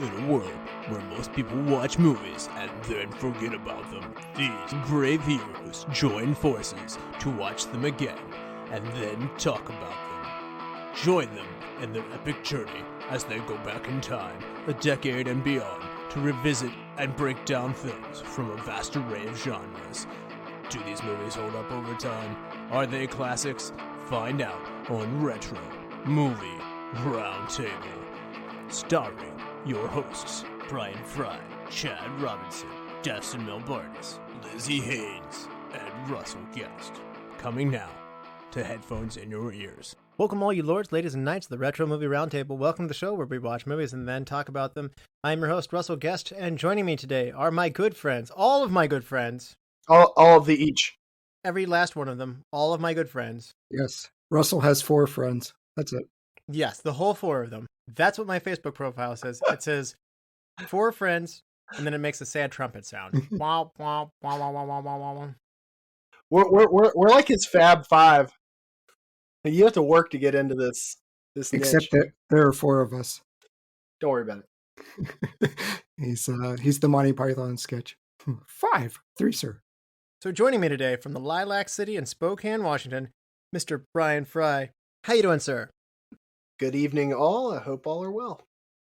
In a world where most people watch movies and then forget about them, these brave heroes join forces to watch them again and then talk about them. Join them in their epic journey as they go back in time, a decade and beyond, to revisit and break down films from a vast array of genres. Do these movies hold up over time? Are they classics? Find out on Retro Movie Roundtable. Starring your hosts, Bryan Frye, Chad Robinson, Dustin Melbardis, Lizzy Haynes, and Russell Guest. Coming now to headphones in your ears. Welcome all you lords, ladies, and knights to the Retro Movie Roundtable. Welcome to the show where we watch movies and then talk about them. I'm your host, Russell Guest, and joining me today are my good friends, all of my good friends. All of the each. Every last one of them, all of my good friends. Yes. Russell has 4 friends. That's it. Yes, the whole 4 of them. That's what my Facebook profile says. It says 4 friends, and then it makes a sad trumpet sound. Wah, wah, wah, wah, wah, wah, wah, wah. We're like his Fab Five. You have to work to get into this Except niche. that there are 4 of us. Don't worry about it. He's the Monty Python sketch. 5. 3, sir. So joining me today from the Lilac City in Spokane, Washington, Mr. Bryan Frye. How you doing, sir? Good evening, all. I hope all are well.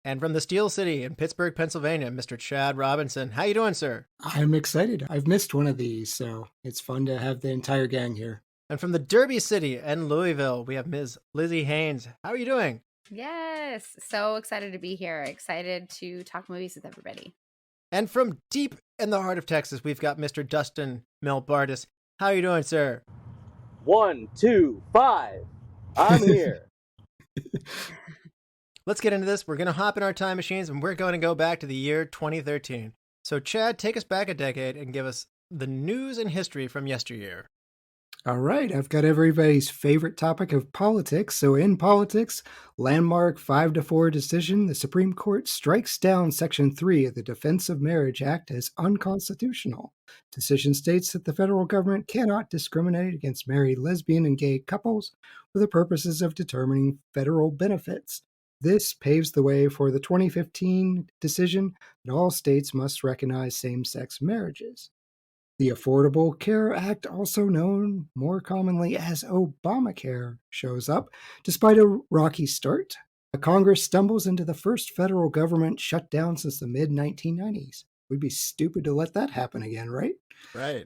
And from the Steel City in Pittsburgh, Pennsylvania, Mr. Chad Robinson. How you doing, sir? I'm excited. I've missed one of these, so it's fun to have the entire gang here. And from the Derby City in Louisville, we have Ms. Lizzy Haynes. How are you doing? Yes, so excited to be here. Excited to talk movies with everybody. And from deep in the heart of Texas, we've got Mr. Dustin Melbardis. How are you doing, sir? 1, 2, 5. I'm here. Let's get into this. We're going to hop in our time machines, and we're going to go back to the year 2013. So, Chad, take us back a decade and give us the news and history from yesteryear. All right, I've got everybody's favorite topic of politics. So in politics, landmark 5-4 decision, the Supreme Court strikes down Section 3 of the Defense of Marriage Act as unconstitutional. Decision states that the federal government cannot discriminate against married lesbian and gay couples for the purposes of determining federal benefits. This paves the way for the 2015 decision that all states must recognize same-sex marriages. The Affordable Care Act, also known more commonly as Obamacare, shows up. Despite a rocky start, Congress stumbles into the first federal government shutdown since the mid-1990s. We'd be stupid to let that happen again, right? Right.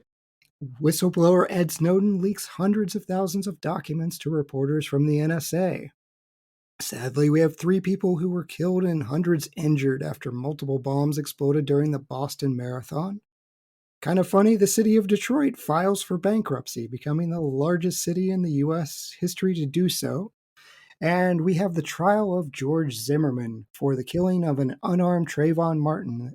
Whistleblower Ed Snowden leaks hundreds of thousands of documents to reporters from the NSA. Sadly, we have 3 people who were killed and hundreds injured after multiple bombs exploded during the Boston Marathon. Kind of funny, the city of Detroit files for bankruptcy, becoming the largest city in the U.S. history to do so. And we have the trial of George Zimmerman for the killing of an unarmed Trayvon Martin.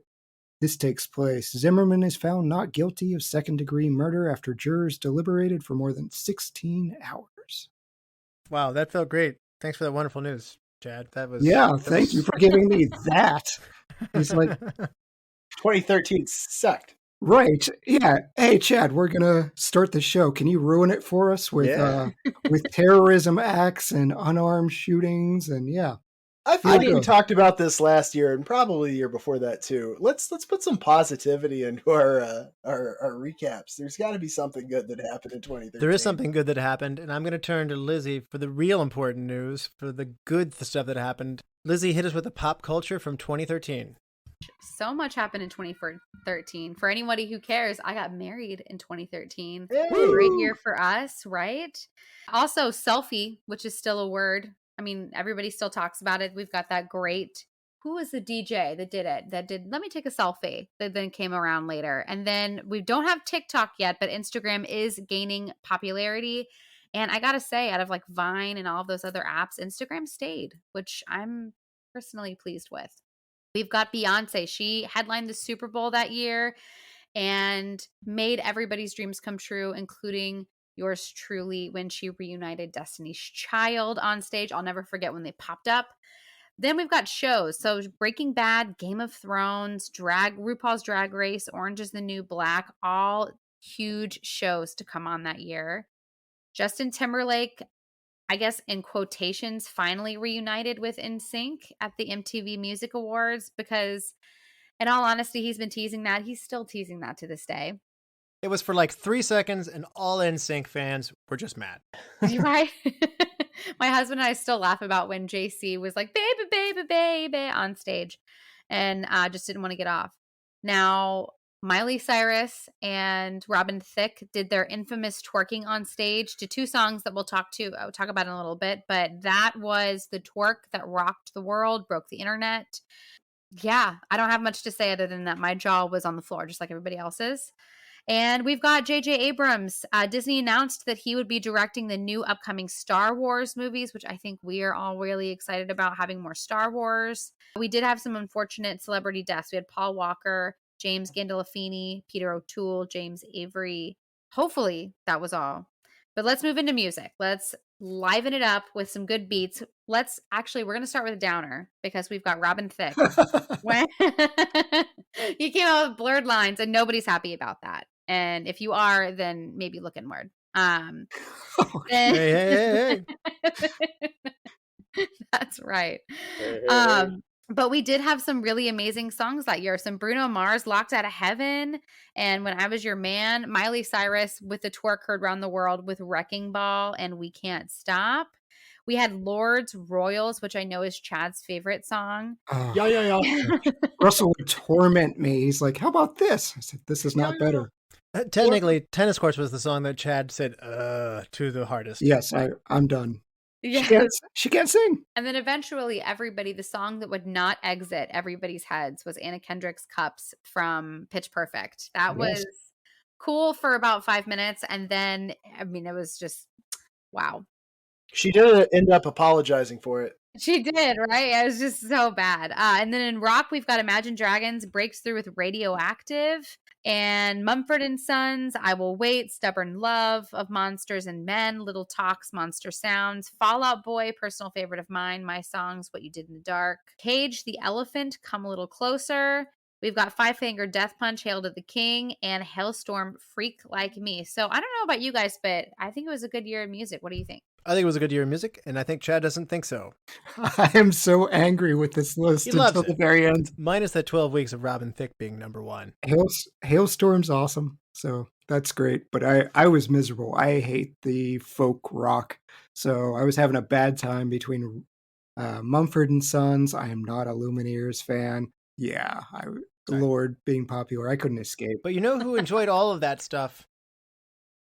This takes place. Zimmerman is found not guilty of second-degree murder after jurors deliberated for more than 16 hours. Wow, that felt great. Thanks for that wonderful news, Chad. Thank you for giving me that. It's like 2013 sucked. Right. Yeah. Hey, Chad, we're going to start the show. Can you ruin it for us with with terrorism acts and unarmed shootings? And I feel like we talked about this last year and probably the year before that too. Let's put some positivity into our recaps. There's got to be something good that happened in 2013. There is something good that happened, and I'm going to turn to Lizzy for the real important news, for the good stuff that happened. Lizzy, hit us with the pop culture from 2013. So much happened in 2013. For anybody who cares, I got married in 2013. Hey. Great year for us, right? Also, selfie, which is still a word. I mean, everybody still talks about it. We've got that great, who was the DJ that did it? That did, let me take a selfie, that then came around later. And then we don't have TikTok yet, but Instagram is gaining popularity. And I got to say, out of like Vine and all of those other apps, Instagram stayed, which I'm personally pleased with. We've got Beyonce. She headlined the Super Bowl that year and made everybody's dreams come true, including yours truly when she reunited Destiny's Child on stage. I'll never forget when they popped up. Then we've got shows. So Breaking Bad, Game of Thrones, RuPaul's Drag Race, Orange is the New Black, all huge shows to come on that year. Justin Timberlake I guess in quotations, finally reunited with NSYNC at the MTV Music Awards, because in all honesty, he's been teasing that. He's still teasing that to this day. It was for like 3 seconds, and all NSYNC fans were just mad. Right? My husband and I still laugh about when JC was like, baby, baby, baby on stage, and just didn't want to get off. Now, Miley Cyrus and Robin Thicke did their infamous twerking on stage to 2 songs that we'll talk about in a little bit, but that was the twerk that rocked the world, broke the internet. Yeah, I don't have much to say other than that my jaw was on the floor just like everybody else's. And we've got J.J. Abrams. Disney announced that he would be directing the new upcoming Star Wars movies, which I think we are all really excited about, having more Star Wars. We did have some unfortunate celebrity deaths. We had Paul Walker, James Gandolfini, Peter O'Toole, James Avery. Hopefully that was all. But let's move into music. Let's liven it up with some good beats. We're going to start with a downer because we've got Robin Thicke. You came out with Blurred Lines, and nobody's happy about that. And if you are, then maybe look inward. Hey. That's right. Hey. But we did have some really amazing songs that year. Some Bruno Mars, Locked Out of Heaven, and When I Was Your Man. Miley Cyrus with the twerk heard around the world with Wrecking Ball and We Can't Stop. We had Lords Royals, which I know is Chad's favorite song. Yeah. Russell would torment me. He's like, how about this? I said, this is not better. Technically, Tennis Courts was the song that Chad said to the hardest. Yes, I'm done. Yeah. She can't sing. And then eventually the song that would not exit everybody's heads was Anna Kendrick's Cups from Pitch Perfect. That was cool for about 5 minutes. And then, it was just, wow. She did end up apologizing for it. She did, right? It was just so bad. And then in rock, we've got Imagine Dragons breaks through with Radioactive, and Mumford & Sons, I Will Wait, Stubborn Love, Of Monsters and Men, Little Talks, Monster Sounds, Fall Out Boy, personal favorite of mine, My Songs, What You Did in the Dark, Cage the Elephant, Come a Little Closer. We've got Five Finger Death Punch, Hail to the King, and Hailstorm, Freak Like Me. So I don't know about you guys, but I think it was a good year of music. What do you think? I think it was a good year of music, and I think Chad doesn't think so. I am so angry with this list until the very end. Minus that 12 weeks of Robin Thicke being number 1. Hailstorm's awesome, so that's great. But I was miserable. I hate the folk rock, so I was having a bad time between Mumford & Sons. I am not a Lumineers fan. Yeah, Lord being popular, I couldn't escape. But you know who enjoyed all of that stuff?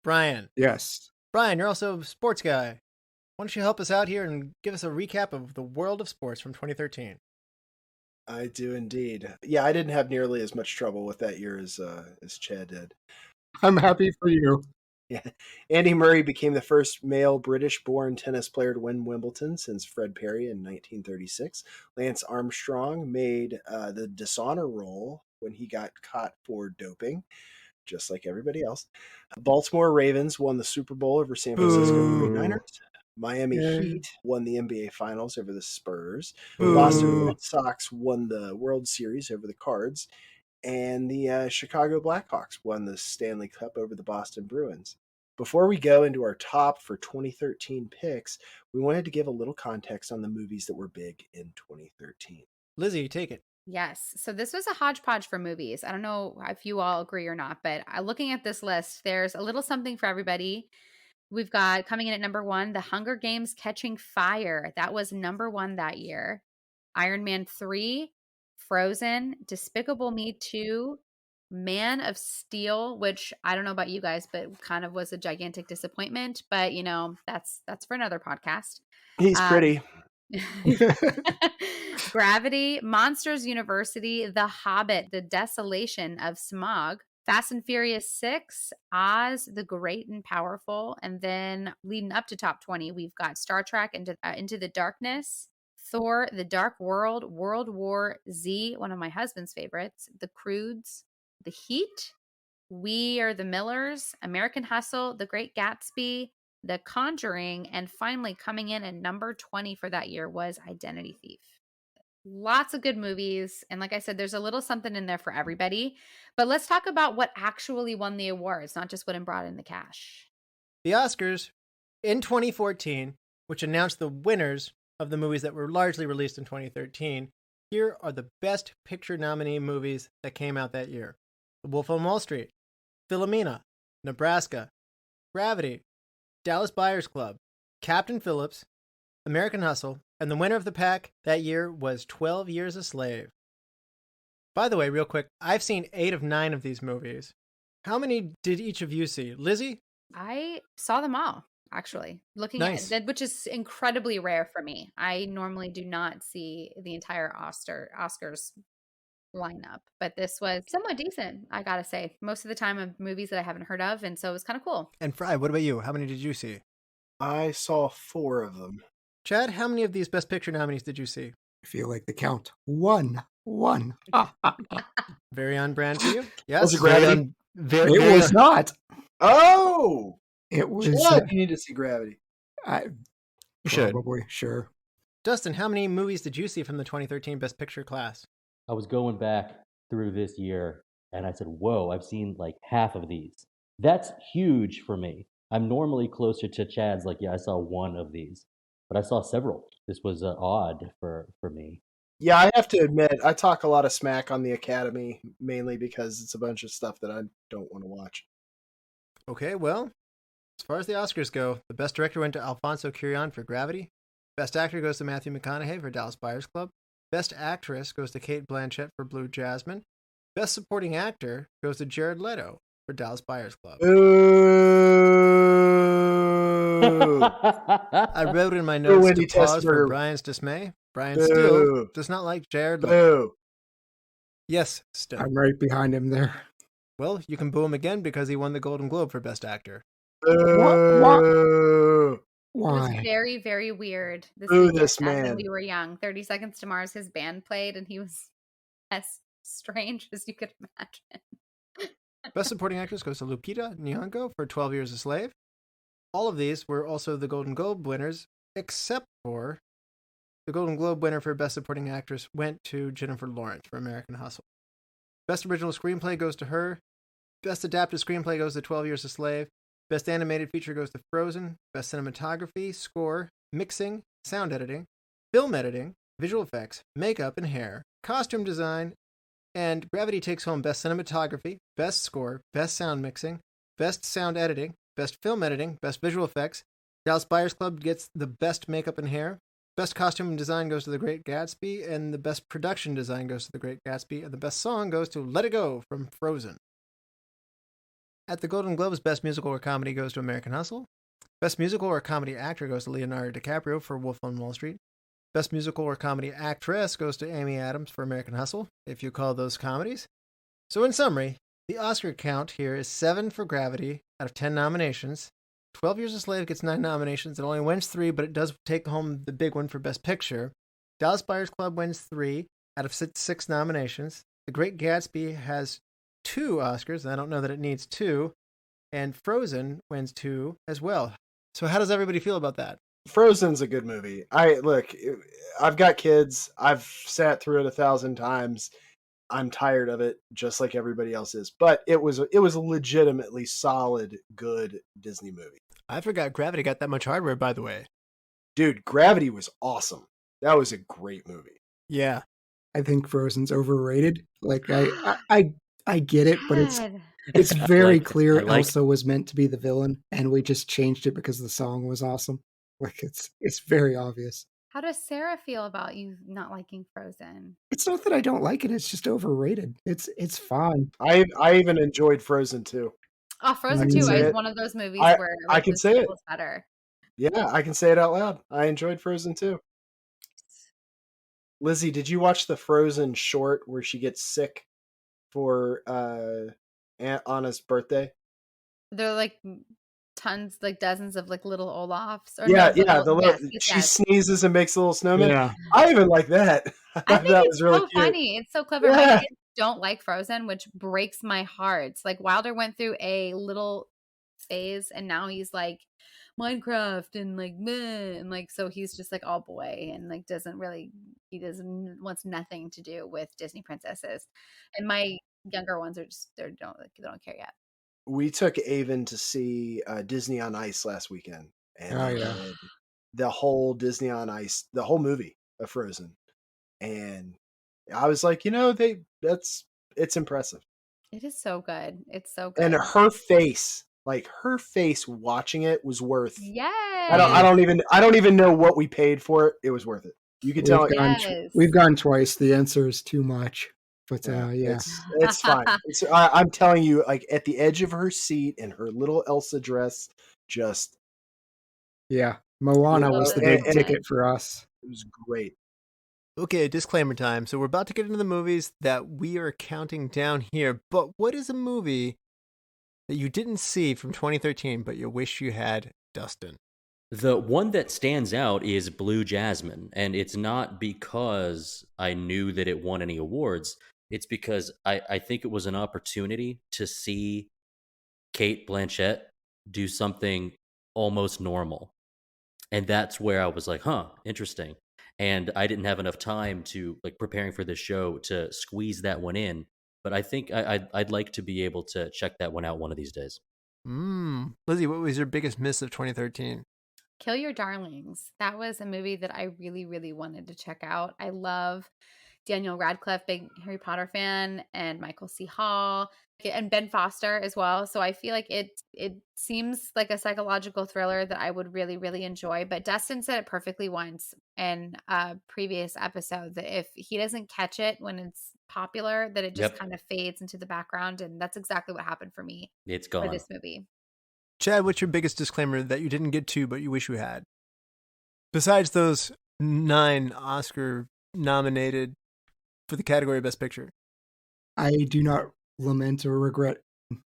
Brian. Yes. Brian, you're also a sports guy. Why don't you help us out here and give us a recap of the world of sports from 2013? I do indeed. Yeah, I didn't have nearly as much trouble with that year as Chad did. I'm happy for you. Yeah, Andy Murray became the first male British-born tennis player to win Wimbledon since Fred Perry in 1936. Lance Armstrong made the dishonor roll when he got caught for doping, just like everybody else. Baltimore Ravens won the Super Bowl over San Francisco 49ers. Miami Heat won the NBA Finals over the Spurs. Boston Red Sox won the World Series over the Cards. And the Chicago Blackhawks won the Stanley Cup over the Boston Bruins. Before we go into our top for 2013 picks, we wanted to give a little context on the movies that were big in 2013. Lizzie, take it. Yes. So this was a hodgepodge for movies. I don't know if you all agree or not, but looking at this list, there's a little something for everybody. We've got coming in at number 1, The Hunger Games Catching Fire. That was number 1 that year. Iron Man 3, Frozen, Despicable Me 2, Man of Steel, which I don't know about you guys, but kind of was a gigantic disappointment. But, that's for another podcast. He's pretty. Gravity, Monsters University, The Hobbit, The Desolation of Smaug, Fast and Furious 6, Oz, The Great and Powerful, and then leading up to top 20, we've got Star Trek Into the Darkness, Thor, The Dark World, World War Z, one of my husband's favorites, The Croods, The Heat, We Are the Millers, American Hustle, The Great Gatsby, The Conjuring, and finally coming in at number 20 for that year was Identity Thief. Lots of good movies. And like I said, there's a little something in there for everybody. But let's talk about what actually won the awards, not just what brought in the cash. The Oscars in 2014 which announced the winners of the movies that were largely released in 2013. Here are the Best Picture nominee movies that came out that year: The Wolf on Wall Street, Philomena, Nebraska, Gravity, Dallas Buyers Club, Captain Phillips, American Hustle, and the winner of the pack that year was 12 Years a Slave. By the way, real quick, I've seen 8 of 9 of these movies. How many did each of you see? Lizzie? I saw them all, actually. Looking Nice. at that, which is incredibly rare for me. I normally do not see the entire Oscars lineup, but this was somewhat decent, I gotta say. Most of the time of movies that I haven't heard of, and so it was kind of cool. And Frye, what about you? How many did you see? I saw 4 of them. Chad, how many of these Best Picture nominees did you see? I feel like the count. One. Very on brand for you? Yes. Was it Gravity? It was not. Oh! It was. Chad, you need to see Gravity. You should. Probably, sure. Dustin, how many movies did you see from the 2013 Best Picture class? I was going back through this year and I said, whoa, I've seen like half of these. That's huge for me. I'm normally closer to Chad's, like, yeah, I saw one of these, but I saw several. This was odd for me. Yeah, I have to admit, I talk a lot of smack on the Academy, mainly because it's a bunch of stuff that I don't want to watch. Okay, well, as far as the Oscars go, the Best Director went to Alfonso Cuarón for Gravity. Best Actor goes to Matthew McConaughey for Dallas Buyers Club. Best Actress goes to Cate Blanchett for Blue Jasmine. Best Supporting Actor goes to Jared Leto for Dallas Buyers Club. I wrote in my notes to pause for Brian's dismay. Brian still does not like Jared Leto. Yes, still. I'm right behind him there. Well, you can boo him again because he won the Golden Globe for Best Actor. Why? It was very, very weird. This man. When we were young, 30 Seconds to Mars, his band played, and he was as strange as you could imagine. Best Supporting Actress goes to Lupita Nyong'o for 12 Years a Slave. All of these were also the Golden Globe winners, except for the Golden Globe winner for Best Supporting Actress went to Jennifer Lawrence for American Hustle. Best Original Screenplay goes to her. Best Adapted Screenplay goes to 12 Years a Slave. Best Animated Feature goes to Frozen. Best Cinematography, Score, Mixing, Sound Editing, Film Editing, Visual Effects, Makeup and Hair, Costume Design, and Gravity takes home Best Cinematography, Best Score, Best Sound Mixing, Best Sound Editing, Best Film Editing, Best Visual Effects. Dallas Buyers Club gets the Best Makeup and Hair. Best Costume Design goes to The Great Gatsby, and the Best Production Design goes to The Great Gatsby, and the Best Song goes to Let It Go from Frozen. At the Golden Globes, Best Musical or Comedy goes to American Hustle. Best Musical or Comedy Actor goes to Leonardo DiCaprio for Wolf on Wall Street. Best Musical or Comedy Actress goes to Amy Adams for American Hustle, if you call those comedies. So in summary, the Oscar count here is 7 for Gravity out of 10 nominations. 12 Years a Slave gets 9 nominations. It only wins 3, but it does take home the big one for Best Picture. Dallas Buyers Club wins 3 out of 6 nominations. The Great Gatsby has 2 Oscars, and I don't know that it needs 2. And Frozen wins 2 as well. So how does everybody feel about that? Frozen's a good movie. I've got kids. I've sat through it 1,000 times. I'm tired of it, just like everybody else is. But it was a legitimately solid, good Disney movie. I forgot Gravity got that much hardware, by the way. Dude, Gravity was awesome. That was a great movie. Yeah. I think Frozen's overrated. Like I get it, but it's very clear Elsa was meant to be the villain, and we just changed it because the song was awesome. Like it's very obvious. How does Sarah feel about you not liking Frozen? It's not that I don't like it; it's just overrated. It's fine. I even enjoyed Frozen 2. Oh, Frozen 2 is one of those movies where I can say it. Better. Yeah, I can say it out loud. I enjoyed Frozen 2. Lizzie, did you watch the Frozen short where she gets sick for Aunt Anna's birthday? They're like tons, like dozens of like little Olafs. She sneezes and makes a little snowman. Yeah. I even like that. I think that it's was really so cute. funny. It's so clever. Yeah. My kids don't like Frozen, which breaks my heart. It's like Wilder went through a little phase, and now he's like Minecraft and like meh, and like so he's just like all boy and like wants nothing to do with Disney princesses. And my younger ones are just they don't care yet. We took Avon to see Disney on Ice last weekend, and the whole Disney on Ice, the whole movie of Frozen, and I was like, it's impressive. It is so good. It's so And good. her face watching it was worth. I Yes. don't even know what we paid for it. It was worth it. You could tell. We've gone twice. The answer is too much. But yeah. It's fine. I'm telling you, like at the edge of her seat in her little Elsa dress, just Moana was the big ticket for us. It was great. Okay, disclaimer time. So we're about to get into the movies that we are counting down here. But what is a movie that you didn't see from 2013 but you wish you had, Dustin? The one that stands out is Blue Jasmine, and it's not because I knew that it won any awards. It's because I think it was an opportunity to see Cate Blanchett do something almost normal. And that's where I was like, huh, interesting. And I didn't have enough time to, like, preparing for this show to squeeze that one in. But I think I'd like to be able to check that one out one of these days. Lizzie, what was your biggest miss of 2013? Kill Your Darlings. That was a movie that I really, really wanted to check out. I love Daniel Radcliffe, big Harry Potter fan, and Michael C. Hall, and Ben Foster as well. So I feel like it seems like a psychological thriller that I would really, really enjoy. But Dustin said it perfectly once in a previous episode that if he doesn't catch it when it's popular, that it just kind of fades into the background. And that's exactly what happened for me. It's gone. For this movie. Chad, what's your biggest disclaimer that you didn't get to but you wish you had? Besides those 9 Oscar nominated for the category of Best Picture. I do not lament or regret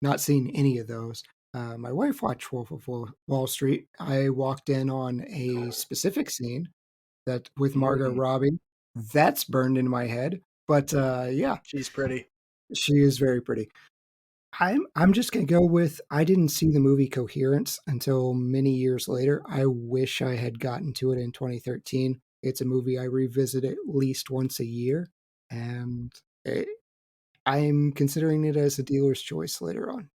not seeing any of those. My wife watched Wolf of Wall Street. I walked in on a specific scene that with Margot Robbie. That's burned in my head. But she's pretty. She is very pretty. I'm just gonna go with I didn't see the movie Coherence until many years later. I wish I had gotten to it in 2013. It's a movie I revisit at least once a year, and I'm considering it as a dealer's choice later on.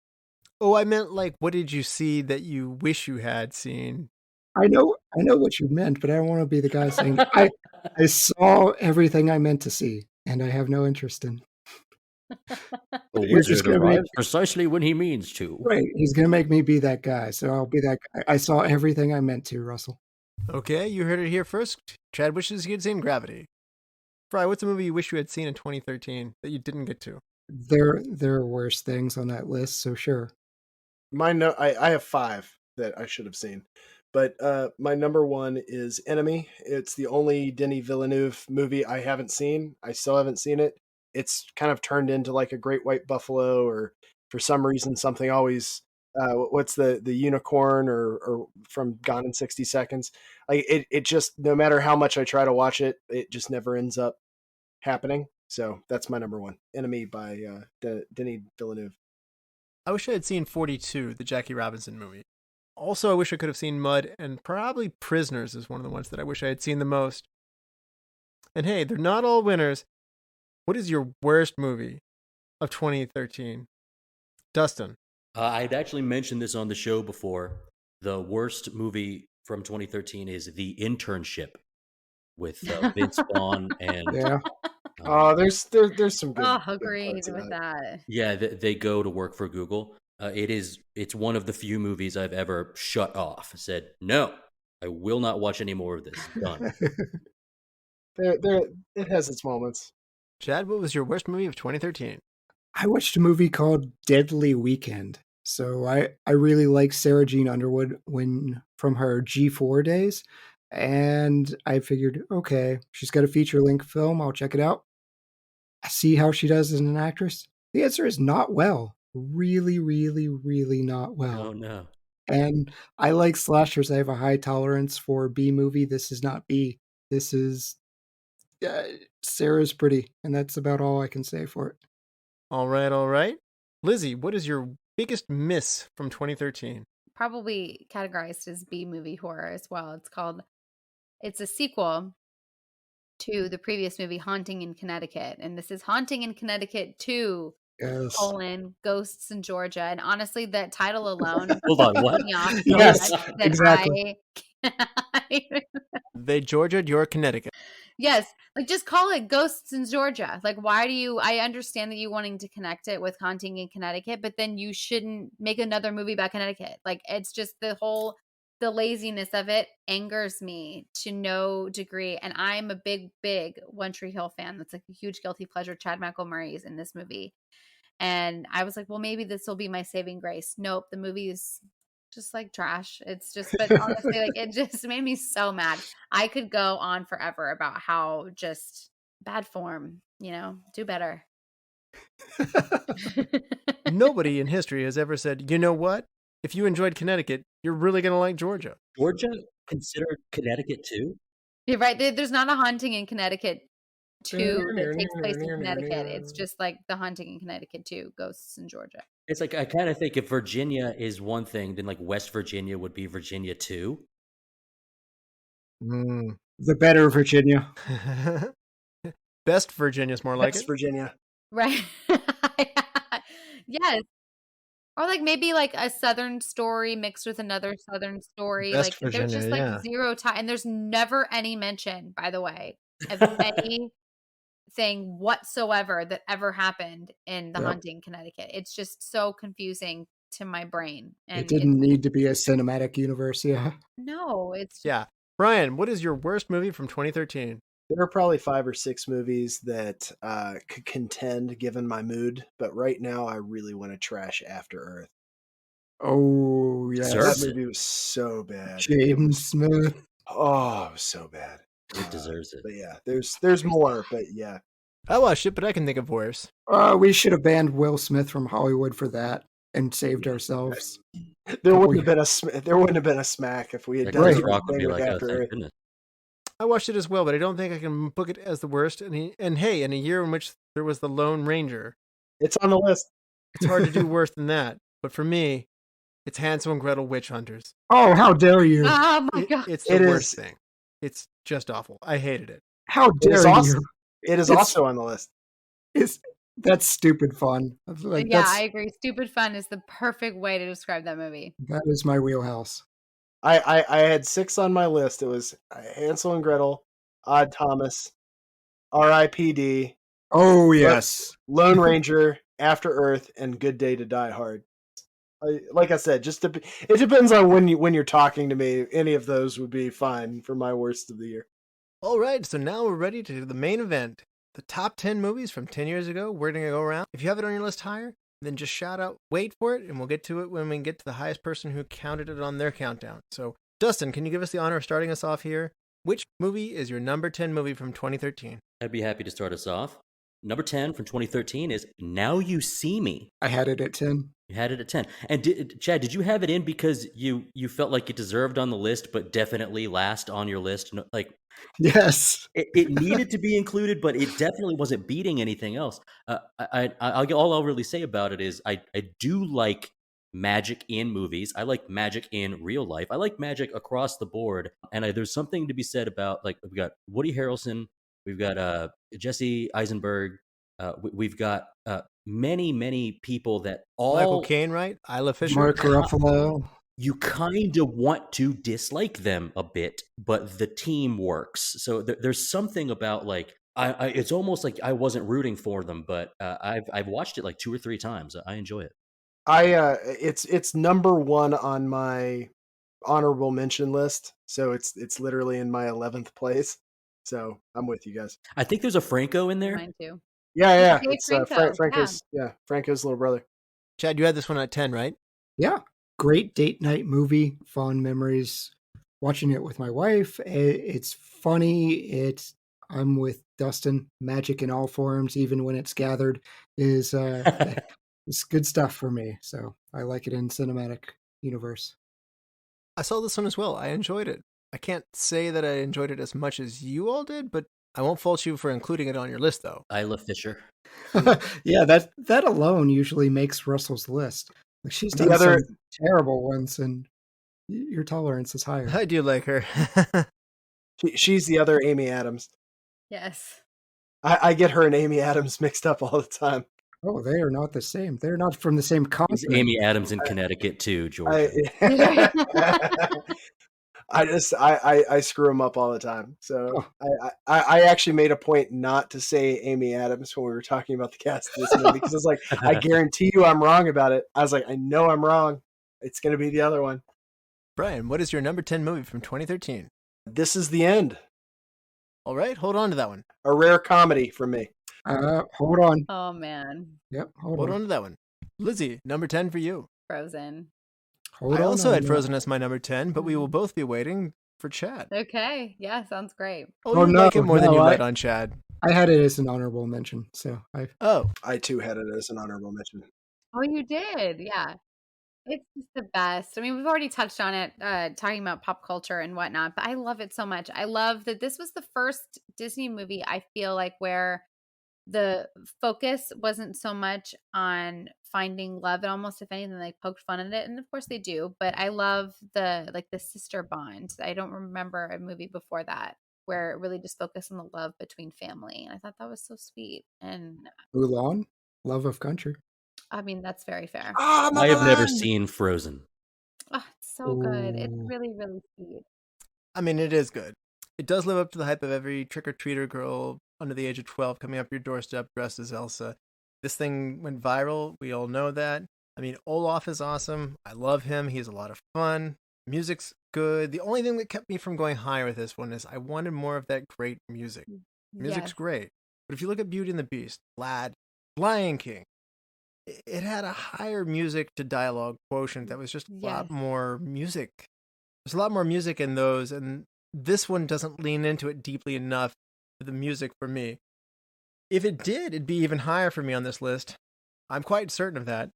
Oh, I meant like, what did you see that you wish you had seen? I know what you meant, but I don't want to be the guy saying I saw everything I meant to see, and I have no interest in. The wizard arrives precisely when he means to. Right, he's going to make me be that guy, so I'll be that guy. I saw everything I meant to, Russell. Okay, you heard it here first. Chad wishes he had seen Gravity. Frye, what's a movie you wish you had seen in 2013 that you didn't get to? There are worse things on that list, so sure. I have 5 that I should have seen. But my number 1 is Enemy. It's the only Denis Villeneuve movie I haven't seen. I still haven't seen it. It's kind of turned into like a Great White Buffalo, or for some reason something always what's the unicorn or from Gone in 60 Seconds. Like it just, no matter how much I try to watch it, it just never ends up happening. So that's my number 1, Enemy by Denis Villeneuve. I wish I had seen 42, the Jackie Robinson movie. Also, I wish I could have seen Mud, and probably Prisoners is one of the ones that I wish I had seen the most. And hey, they're not all winners. What is your worst movie of 2013? Dustin. I'd actually mentioned this on the show before. The worst movie from 2013 is The Internship with Vince Vaughn and... Yeah. There's some good. Agreed with that. Yeah, they go to work for Google. It's one of the few movies I've ever shut off. Said, no, I will not watch any more of this. Done. It has its moments. Chad, what was your worst movie of 2013? I watched a movie called Deadly Weekend. So I really like Sarah Jean Underwood from her G4 days. And I figured, okay, she's got a feature-length film. I'll check it out. See how she does as an actress. The answer is not well. Really, really, really not well. Oh, no. And I like slashers. I have a high tolerance for B movie. This is not B. This is... Sarah's pretty, and that's about all I can say for it. All right. Lizzie, what is your biggest miss from 2013? Probably categorized as B movie horror as well. It's a sequel to the previous movie Haunting in Connecticut, and this is Haunting in Connecticut 2, Ghosts in Georgia. And honestly, that title alone hold on, what? me off Yes, that exactly. I They Georgia'd your Connecticut. Yes, like just call it Ghosts in Georgia. Like, why do you? I understand that you wanting to connect it with Haunting in Connecticut, but then you shouldn't make another movie about Connecticut. Like, it's just the laziness of it angers me to no degree. And I'm a big One Tree Hill fan. That's like a huge guilty pleasure. Chad McElmurray's in this movie, and I was like, well, maybe this will be my saving grace. Nope, the movie is just like trash. It's just, but honestly, like it just made me so mad. I could go on forever about how just bad form, do better. Nobody in history has ever said, you know what? If you enjoyed Connecticut, you're really going to like Georgia. Georgia considered Connecticut too? You're right. There's not a Haunting in Connecticut 2 that takes place in Connecticut. It's just like the Haunting in Connecticut 2, Ghosts in Georgia. It's like I kind of think if Virginia is one thing, then like West Virginia would be Virginia 2. The better Virginia. Best Virginia's more like West it. Virginia. Right. Yes. Or like maybe like a Southern story mixed with another Southern story. Best Like there's just Virginia, like yeah. zero time, and there's never any mention, by the way, of anything whatsoever that ever happened in the Haunting Connecticut. It's just so confusing to my brain. And it didn't need to be a cinematic universe, yeah. No, it's Yeah. Brian, what is your worst movie from 2013? There are probably 5 or 6 movies that could contend given my mood, but right now I really want to trash After Earth. Oh, yes. That movie was so bad. James Smith. Oh, it was so bad. It deserves it. But yeah, there's more, but yeah. I watched it, but I can think of worse. We should have banned Will Smith from Hollywood for that and saved ourselves. There wouldn't have been a smack if we had done Chris Rock would anything be with like, After thank Earth. goodness. I watched it as well, but I don't think I can book it as the worst. And hey, in a year in which there was The Lone Ranger, It's on the list. it's hard to do worse than that. But for me, it's Hansel and Gretel Witch Hunters. Oh, how dare you! oh my god, It's the worst thing. It's just awful. I hated it. How dare you! It is also on the list. That's stupid fun. Like, yeah, I agree. Stupid fun is the perfect way to describe that movie. That is my wheelhouse. I had 6 on my list. It was Hansel and Gretel, Odd Thomas, R.I.P.D. Oh yes, Lone Ranger, After Earth, and Good Day to Die Hard. Like I said, it depends on when you're talking to me. Any of those would be fine for my worst of the year. All right, so now we're ready to do the main event. The top 10 movies from 10 years ago. We're going to go around. If you have it on your list higher, then just shout out, wait for it, and we'll get to it when we get to the highest person who counted it on their countdown. So, Dustin, can you give us the honor of starting us off here? Which movie is your number 10 movie from 2013? I'd be happy to start us off. Number 10 from 2013 is Now You See Me. I had it at 10. You had it at 10. And Chad, did you have it in because you felt like it deserved on the list, but definitely last on your list? Like, yes, it needed to be included, but it definitely wasn't beating anything else. All I'll really say about it is I do like magic in movies. I like magic in real life. I like magic across the board. And there's something to be said about, like, we've got Woody Harrelson, we've got Jesse Eisenberg, we've got many people that all Michael Caine, right? Isla Fisher. Mark Ruffalo. You kind of want to dislike them a bit, but the team works. So there's something about, like, it's almost like I wasn't rooting for them, but I've watched it like 2 or 3 times. I enjoy it. It's number 1 on my honorable mention list, so it's literally in my 11th place. So I'm with you guys. I think there's a Franco in there. Mine too. Yeah. Dave It's Franco, Franco's Franco's little brother. Chad, you had this one at 10, right? Yeah, great date night movie. Fond memories watching it with my wife. It's funny. I'm with Dustin. Magic in all forms, even when it's gathered, is it's good stuff for me. So I like it in cinematic universe. I saw this one as well. I enjoyed it. I can't say that I enjoyed it as much as you all did, but I won't fault you for including it on your list, though. Isla Fisher. Yeah, that alone usually makes Russell's list. Like, she's done some terrible ones, and your tolerance is higher. I do like her. She's the other Amy Adams. Yes. I get her and Amy Adams mixed up all the time. Oh, they are not the same. They're not from the same continent. Amy Adams in Connecticut too, Georgia. I screw them up all the time. So I actually made a point not to say Amy Adams when we were talking about the cast of this movie because I was like, I guarantee you I'm wrong about it. I was like, I know I'm wrong. It's going to be the other one. Brian, what is your number 10 movie from 2013? This Is the End. All right, hold on to that one. A rare comedy for me. Hold on. Oh man, Yep, Hold on to that one. Lizzie, number 10 for you. Frozen. I also had Frozen as my number 10, but we will both be waiting for Chad. Okay, yeah, sounds great. Oh, you like it more than you let on Chad. I had it as an honorable mention, so I too had it as an honorable mention. Oh, you did, yeah. It's just the best. I mean, we've already touched on it, talking about pop culture and whatnot, but I love it so much. I love that this was the first Disney movie I feel like where the focus wasn't so much on finding love. It almost, if anything, like poked fun at it, and of course they do. But I love the sister bond. I don't remember a movie before that where it really just focused on the love between family, and I thought that was so sweet. And Mulan, Love of Country. I mean, that's very fair. I have never seen Frozen. Oh, it's so good. It's Ooh. really, really sweet. I mean, it is good. It does live up to the hype of every trick-or-treater girl under the age of 12 coming up your doorstep dressed as Elsa. This thing went viral. We all know that. I mean, Olaf is awesome. I love him. He's a lot of fun. Music's good. The only thing that kept me from going higher with this one is I wanted more of that great music. Music's great. But if you look at Beauty and the Beast, Lion King, it had a higher music to dialogue quotient that was just a lot more music. There's a lot more music in those, and this one doesn't lean into it deeply enough for the music for me. If it did, it'd be even higher for me on this list. I'm quite certain of that.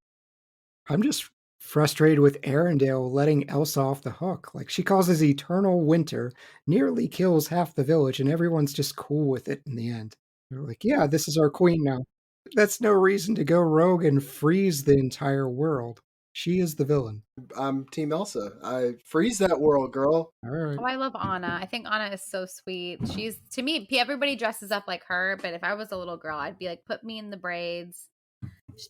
I'm just frustrated with Arendelle letting Elsa off the hook. Like, she causes eternal winter, nearly kills half the village, and everyone's just cool with it in the end. They're like, yeah, this is our queen now. That's no reason to go rogue and freeze the entire world. She is the villain. I'm Team Elsa. I freeze that world, girl. All right. Oh, I love Anna. I think Anna is so sweet. She's, to me, everybody dresses up like her, but if I was a little girl, I'd be like, put me in the braids.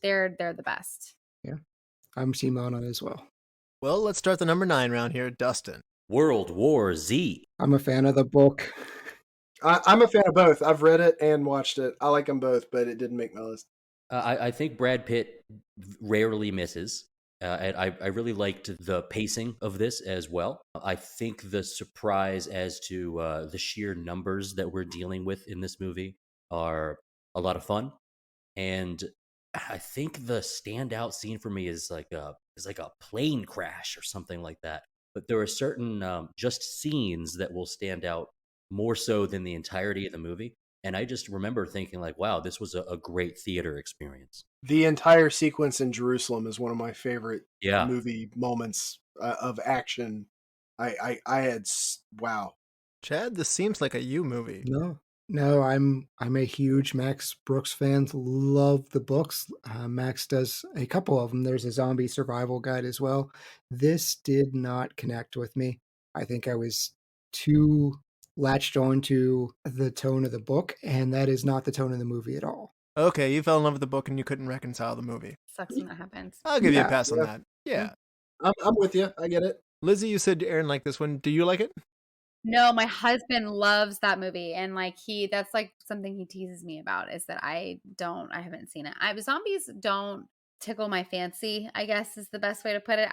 They're the best. Yeah, I'm Team Anna as well. Well, let's start the number 9 round here. Dustin. World War Z. I'm a fan of the book. I'm a fan of both. I've read it and watched it. I like them both, but it didn't make my list. I think Brad Pitt rarely misses. And I really liked the pacing of this as well. I think the surprise as to the sheer numbers that we're dealing with in this movie are a lot of fun. And I think the standout scene for me is like a plane crash or something like that. But there are certain just scenes that will stand out more so than the entirety of the movie. And I just remember thinking like, wow, this was a great theater experience. The entire sequence in Jerusalem is one of my favorite movie moments of action. I had, wow. Chad, this seems like a you movie. No, I'm a huge Max Brooks fan. Love the books. Max does a couple of them. There's a zombie survival guide as well. This did not connect with me. I think I was too latched on to the tone of the book, and that is not the tone of the movie at all. Okay, you fell in love with the book and you couldn't reconcile the movie. Sucks when that happens. I'll give you a pass on that. Yeah. I'm with you. I get it. Lizzie, you said Aaron liked this one. Do you like it? No, my husband loves that movie, and like that's like something he teases me about is that I haven't seen it. Zombies don't tickle my fancy, I guess is the best way to put it.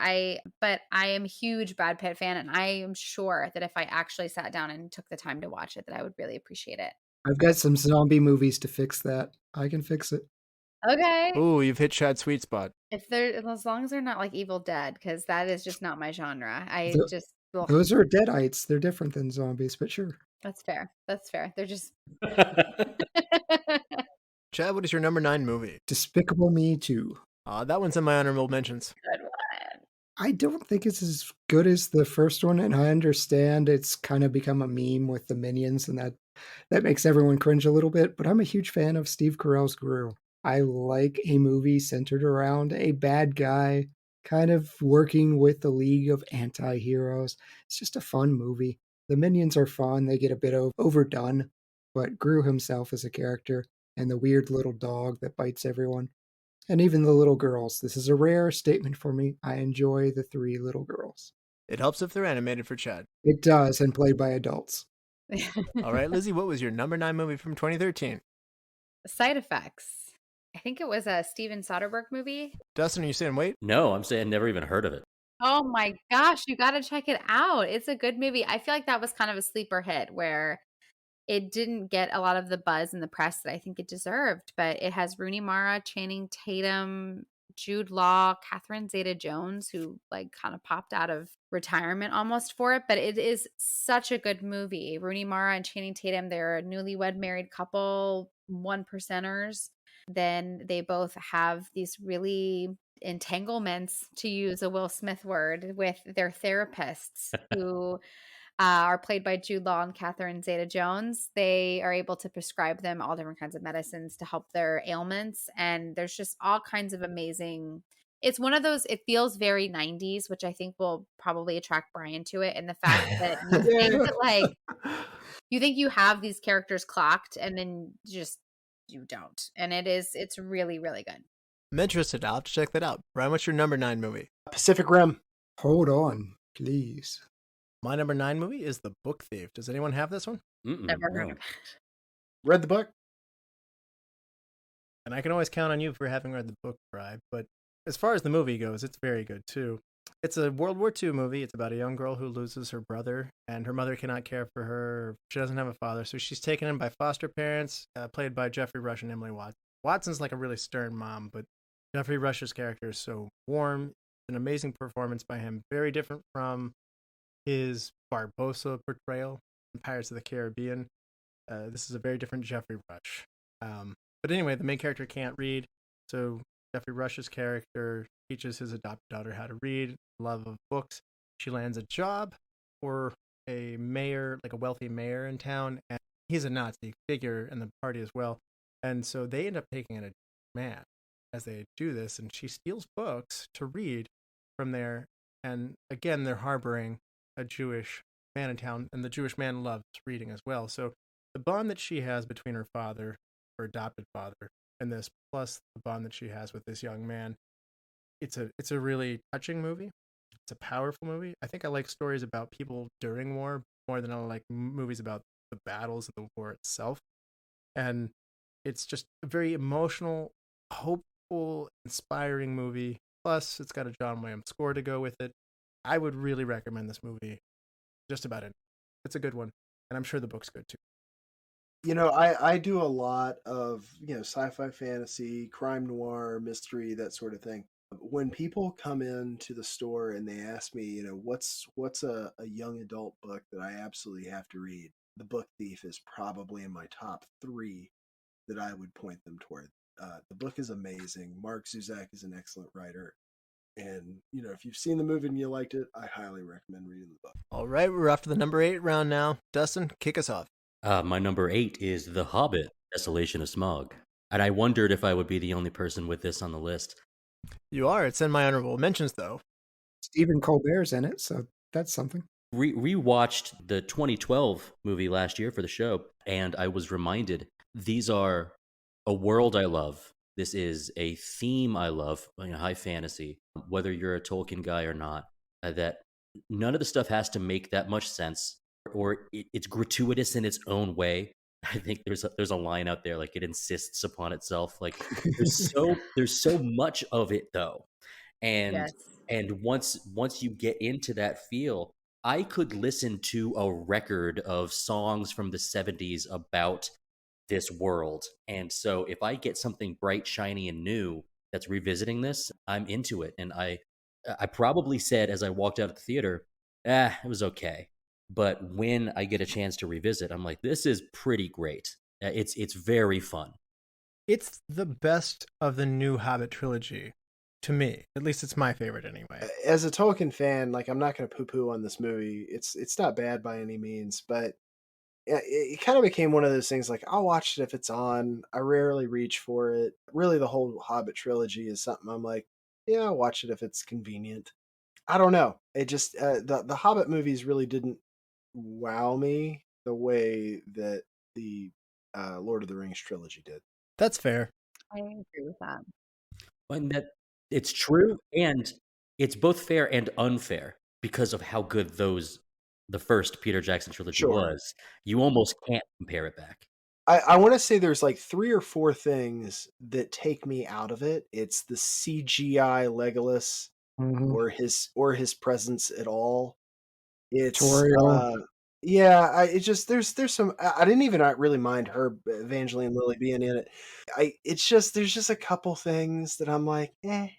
But I am a huge Brad Pitt fan, and I am sure that if I actually sat down and took the time to watch it, that I would really appreciate it. I've got some zombie movies to fix that. I can fix it. Okay. Ooh, you've hit Chad's sweet spot. As long as they're not like Evil Dead, because that is just not my genre. Those are deadites. They're different than zombies, but sure. That's fair. They're just. Chad, what is your number 9 movie? Despicable Me 2. That one's in my honorable mentions. Good one. I don't think it's as good as the first one, and I understand it's kind of become a meme with the Minions, and that makes everyone cringe a little bit, but I'm a huge fan of Steve Carell's Gru. I like a movie centered around a bad guy kind of working with the League of Anti-Heroes. It's just a fun movie. The Minions are fun. They get a bit overdone, but Gru himself is a character, and the weird little dog that bites everyone. And even the little girls. This is a rare statement for me. I enjoy the 3 little girls. It helps if they're animated for Chad. It does, and played by adults. All right, Lizzie, what was your number 9 movie from 2013? Side Effects. I think it was a Steven Soderbergh movie. Dustin, are you saying wait? No, I'm saying never even heard of it. Oh my gosh, you got to check it out. It's a good movie. I feel like that was kind of a sleeper hit where it didn't get a lot of the buzz in the press that I think it deserved, but it has Rooney Mara, Channing Tatum, Jude Law, Catherine Zeta-Jones, who like kind of popped out of retirement almost for it, but it is such a good movie. Rooney Mara and Channing Tatum, they're a newlywed married couple, 1%ers. Then they both have these really entanglements, to use a Will Smith word, with their therapists who are played by Jude Law and Catherine Zeta-Jones. They are able to prescribe them all different kinds of medicines to help their ailments. And there's just all kinds of amazing. It's one of those, it feels very 90s, which I think will probably attract Brian to it. And the fact that you think that like, you think you have these characters clocked and then just you don't. And it's really, really good. I'm interested. I'll have to check that out. Brian, what's your number 9 movie? Pacific Rim. Hold on, please. My number 9 movie is The Book Thief. Does anyone have this one? Never heard of it. Read the book. And I can always count on you for having read the book, Fry. But as far as the movie goes, it's very good too. It's a World War II movie. It's about a young girl who loses her brother, and her mother cannot care for her. She doesn't have a father, so she's taken in by foster parents, played by Jeffrey Rush and Emily Watson. Watson's like a really stern mom, but Jeffrey Rush's character is so warm. An amazing performance by him. Very different from his Barbossa portrayal in Pirates of the Caribbean. This is a very different Jeffrey Rush. But anyway, the main character can't read, so Jeffrey Rush's character teaches his adopted daughter how to read, love of books. She lands a job for a mayor, like a wealthy mayor in town, and he's a Nazi figure in the party as well. And so they end up taking in a man as they do this, and she steals books to read from there. And again, they're harboring a Jewish man in town, and the Jewish man loves reading as well. So the bond that she has between her father, her adopted father, and this, plus the bond that she has with this young man, it's a really touching movie. It's a powerful movie. I think I like stories about people during war more than I like movies about the battles of the war itself. And it's just a very emotional, hopeful, inspiring movie. Plus, it's got a John Williams score to go with it. I would really recommend this movie. Just about it. It's a good one. And I'm sure the book's good too. You know, I do a lot of, sci-fi, fantasy, crime noir, mystery, that sort of thing. When people come into the store and they ask me, what's a young adult book that I absolutely have to read, The Book Thief is probably in my top 3 that I would point them toward. The book is amazing. Mark Zuzak is an excellent writer. And, if you've seen the movie and you liked it, I highly recommend reading the book. All right, we're off to the number 8 round now. Dustin, kick us off. My number 8 is The Hobbit, Desolation of Smaug. And I wondered if I would be the only person with this on the list. You are. It's in my honorable mentions, though. Stephen Colbert's in it, so that's something. Rewatched the 2012 movie last year for the show, and I was reminded these are a world I love. This is a theme I love, high fantasy, whether you're a Tolkien guy or not, that none of the stuff has to make that much sense, or it's gratuitous in its own way. I think there's a line out there, like it insists upon itself. Like there's so much of it though. And Yes. and once you get into that feel, I could listen to a record of songs from the 70s about this world. And so if I get something bright, shiny, and new that's revisiting this, I'm into it. And I probably said as I walked out of the theater, it was okay. But when I get a chance to revisit, I'm like, this is pretty great. It's very fun. It's the best of the new Hobbit trilogy. To me, at least it's my favorite anyway. As a Tolkien fan, like, I'm not going to poo-poo on this movie. It's not bad by any means, but it kind of became one of those things like, I'll watch it if it's on. I rarely reach for it. Really, the whole Hobbit trilogy is something I'm like, yeah, I'll watch it if it's convenient. I don't know. It just, the Hobbit movies really didn't wow me the way that the Lord of the Rings trilogy did. That's fair. I agree with that. And that it's true, and it's both fair and unfair. because of how good the first Peter Jackson trilogy Sure. was, you almost can't compare it back. I want to say there's like 3 or 4 things that take me out of it. It's the CGI Legolas Mhm. or his presence at all. It's Toriel. yeah, it just there's some I didn't even really mind her Evangeline Lilly being in it. It's just there's just a couple things that I'm like, eh.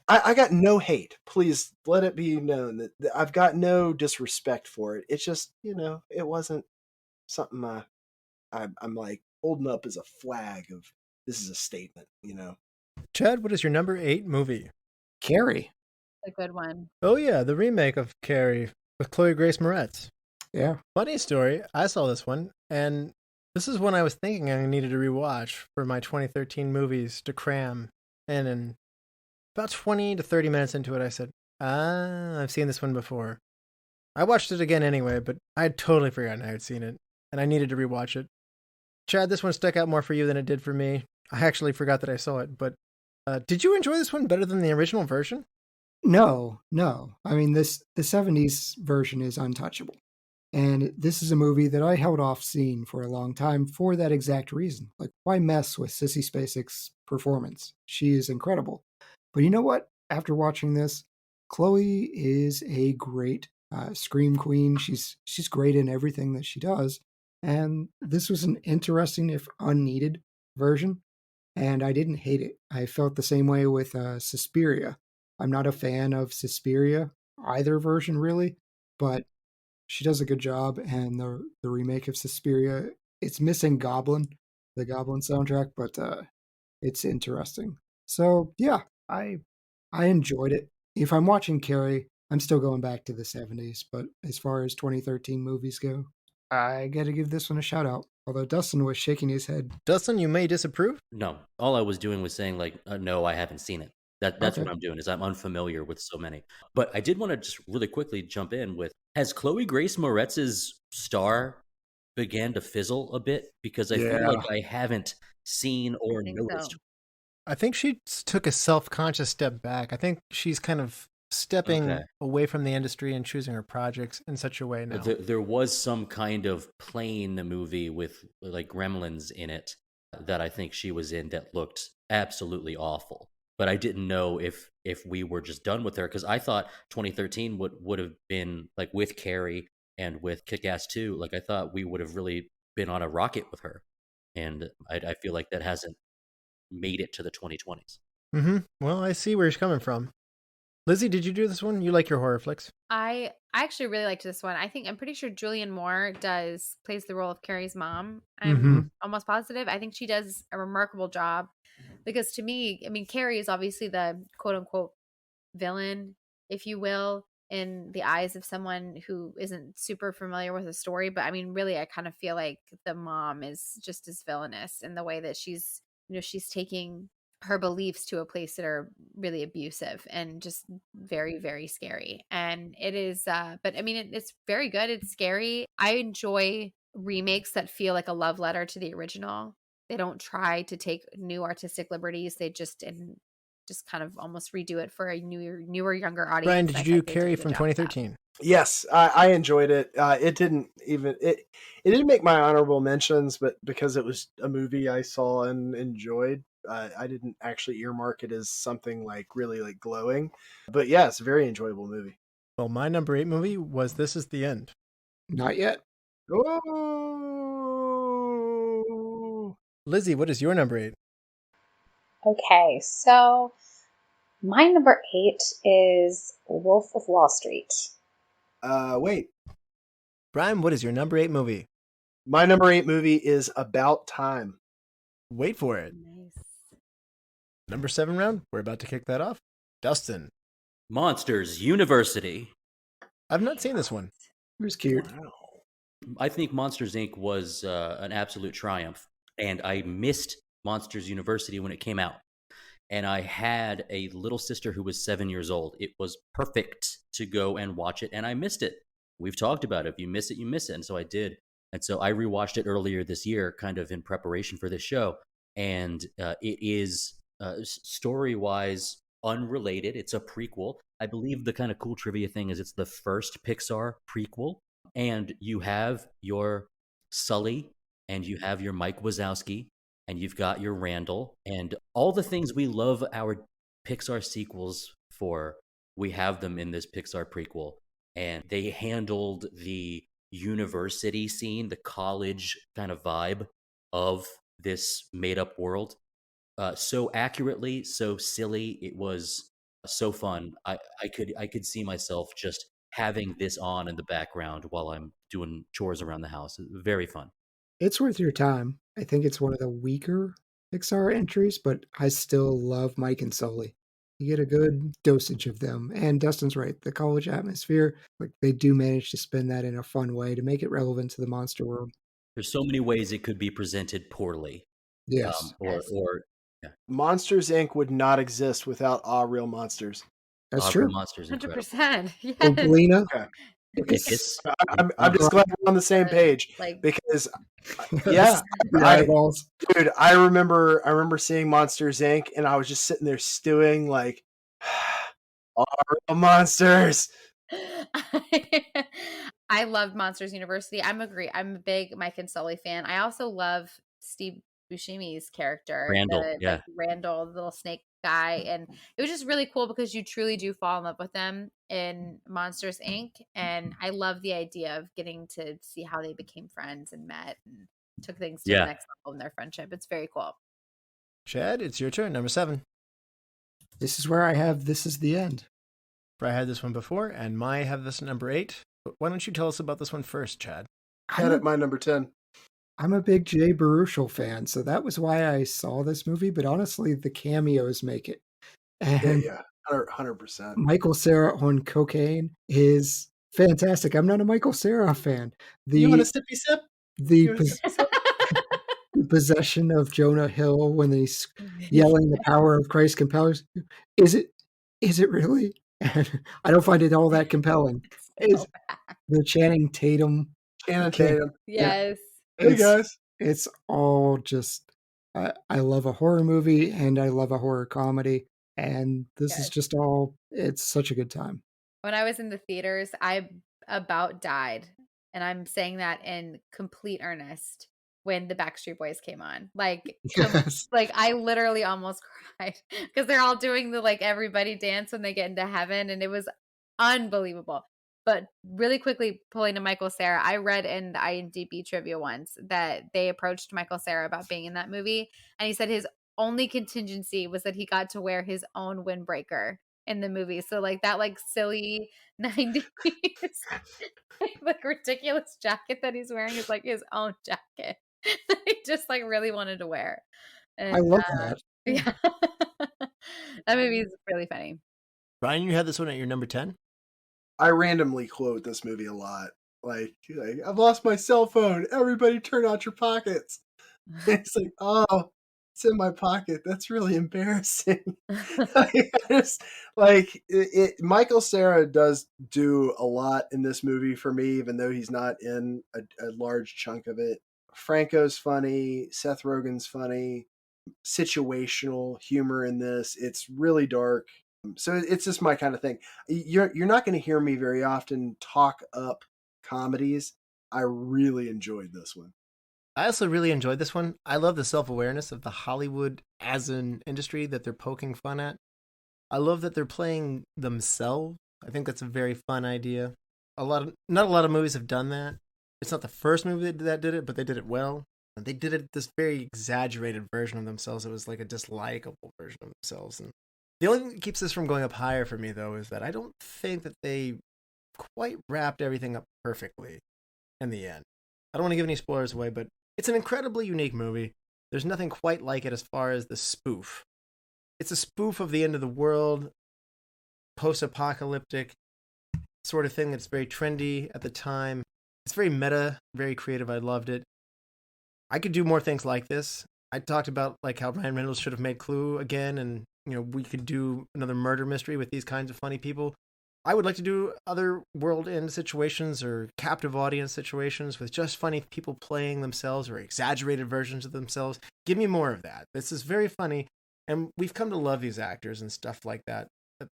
I got no hate. Please let it be known that I've got no disrespect for it. It's just, it wasn't something I'm like holding up as a flag of this is a statement. Chad, what is your number 8 movie? Carrie. A good one. Oh yeah, the remake of Carrie with Chloe Grace Moretz. Yeah. Funny story, I saw this one, and this is one I was thinking I needed to rewatch for my 2013 movies to cram. And in about 20 to 30 minutes into it, I said, I've seen this one before. I watched it again anyway, but I had totally forgotten I had seen it, and I needed to rewatch it. Chad, this one stuck out more for you than it did for me. I actually forgot that I saw it, but did you enjoy this one better than the original version? No. I mean, the 70s version is untouchable. And this is a movie that I held off seeing for a long time for that exact reason. Like, why mess with Sissy Spacek's performance? She is incredible. But you know what? After watching this, Chloe is a great scream queen. She's great in everything that she does. And this was an interesting, if unneeded, version. And I didn't hate it. I felt the same way with Suspiria. I'm not a fan of Suspiria, either version really, but she does a good job. And the remake of Suspiria, it's missing the Goblin soundtrack, but it's interesting. So yeah, I enjoyed it. If I'm watching Carrie, I'm still going back to the 70s, but as far as 2013 movies go, I got to give this one a shout out. Although Dustin was shaking his head. Dustin, you may disapprove. No, all I was doing was saying like, no, I haven't seen it. That's Okay. what I'm doing is I'm unfamiliar with so many. But I did want to just really quickly jump in with, has Chloe Grace Moretz's star began to fizzle a bit? Because I feel like I haven't seen or I think noticed. so. I think she took a self-conscious step back. I think she's kind of stepping Okay. away from the industry and choosing her projects in such a way now. There was some kind of plane movie with like gremlins in it that I think she was in that looked absolutely awful. But I didn't know if we were just done with her, because I thought 2013 would have been like with Carrie and with Kick-Ass 2. Like I thought we would have really been on a rocket with her, and I feel like that hasn't made it to the 2020s. Mm-hmm. Well, I see where you're coming from. Lizzie, did you do this one? You like your horror flicks? I actually really liked this one. I'm pretty sure Julianne Moore plays the role of Carrie's mom. I'm almost positive. I think she does a remarkable job, because to me, I mean, Carrie is obviously the quote unquote villain, if you will, in the eyes of someone who isn't super familiar with the story. But I mean, really, I kind of feel like the mom is just as villainous in the way that she's taking her beliefs to a place that are really abusive and just very, very scary. And it is, but I mean, it's very good. It's scary. I enjoy remakes that feel like a love letter to the original. They don't try to take new artistic liberties. They just kind of almost redo it for a newer, younger audience. Brian, did I you thought do they did a Carrie good from job with that. 2013? Yes, I enjoyed it. It didn't make my honorable mentions, but because it was a movie I saw and enjoyed, I didn't actually earmark it as something like really like glowing. But yeah, it's a very enjoyable movie. Well, my number 8 movie was This Is the End. Not yet. Oh, Lizzie, what is your number 8? Okay, so my number 8 is Wolf of Wall Street. wait. Brian, what is your number 8 movie? My number 8 movie is About Time. Wait for it. Nice. Number 7 round. We're about to kick that off. Dustin. Monsters University. I've not seen this one. It was cute. Wow. I think Monsters Inc. was an absolute triumph, and I missed Monsters University when it came out. And I had a little sister who was 7 years old. It was perfect to go and watch it, and I missed it. We've talked about it. If you miss it, you miss it. And so I did. And so I rewatched it earlier this year, kind of in preparation for this show. And it is story-wise unrelated. It's a prequel. I believe the kind of cool trivia thing is it's the first Pixar prequel, and you have your Sully, and you have your Mike Wazowski, and you've got your Randall, and all the things we love our Pixar sequels for, we have them in this Pixar prequel. And they handled the university scene, the college kind of vibe of this made up world so accurately, so silly. It was so fun. I could see myself just having this on in the background while I'm doing chores around the house. Very fun. It's worth your time. I think it's one of the weaker Pixar entries, but I still love Mike and Sully. You get a good dosage of them. And Dustin's right. The college atmosphere, like they do manage to spin that in a fun way to make it relevant to the monster world. There's so many ways it could be presented poorly. Yes, Or yeah. Monsters Inc. would not exist without Ah Real Monsters. that's Real true. Monsters incredible. 100%. Yes. Well, Galena, Okay. It's I'm just glad we're on the same page Like, because, yeah, the I, eyeballs. dude, I remember seeing Monsters Inc. and I was just sitting there stewing like, Ah Real Monsters. I loved Monsters University. I'm a big Mike and Sully fan. I also love Steve Buscemi's character, Randall, yeah. like Randall, the little snake guy, and it was just really cool because you truly do fall in love with them in Monsters Inc. And I love the idea of getting to see how they became friends and met and took things to the next level in their friendship. It's very cool. Chad, it's your turn. Number 7. This is where I have This Is the End. I had this one before, and I have this number 8. But why don't you tell us about this one first, Chad? I had it my number 10. I'm a big Jay Baruchel fan, so that was why I saw this movie. But honestly, the cameos make it. And Yeah, 100%. Michael Cera on cocaine is fantastic. I'm not a Michael Cera fan. You want a sippy sip? The possession of Jonah Hill when he's yelling, "The power of Christ compels you." Is it really? I don't find it all that compelling. Is the Channing Tatum? Yes. Hey guys. It's all just. I love a horror movie and I love a horror comedy, and this is just all. It's such a good time. When I was in the theaters, I about died, and I'm saying that in complete earnest, when the Backstreet Boys came on. Like, Yes. like I literally almost cried because they're all doing the like everybody dance when they get into heaven, and it was unbelievable. But really quickly pulling to Michael Cera, I read in the IMDb trivia once that they approached Michael Cera about being in that movie, and he said his only contingency was that he got to wear his own windbreaker in the movie. So like that like silly 90s like ridiculous jacket that he's wearing is like his own jacket. He just like really wanted to wear. And, I love that. Yeah. That movie is really funny. Bryan, you had this one at your number 10? I randomly quote this movie a lot. Like I've lost my cell phone. Everybody turn out your pockets. It's like, oh, it's in my pocket. That's really embarrassing. Michael Cera does do a lot in this movie for me, even though he's not in a large chunk of it. Franco's funny. Seth Rogen's funny. Situational humor in this. It's really dark. So it's just my kind of thing. You're not going to hear me very often talk up comedies. I really enjoyed this one. I also really enjoyed this one. I love the self-awareness of the Hollywood as an industry that they're poking fun at. I love that they're playing themselves. I think that's a very fun idea. Not a lot of movies have done that. It's not the first movie that did it, but they did it well. And they did it this very exaggerated version of themselves. It was like a dislikable version of themselves. And the only thing that keeps this from going up higher for me, though, is that I don't think that they quite wrapped everything up perfectly in the end. I don't want to give any spoilers away, but it's an incredibly unique movie. There's nothing quite like it as far as the spoof. It's a spoof of the end of the world, post-apocalyptic sort of thing that's very trendy at the time. It's very meta, very creative. I loved it. I could do more things like this. I talked about like how Ryan Reynolds should have made Clue again, and we could do another murder mystery with these kinds of funny people. I would like to do other world-end situations or captive audience situations with just funny people playing themselves or exaggerated versions of themselves. Give me more of that. This is very funny, and we've come to love these actors and stuff like that.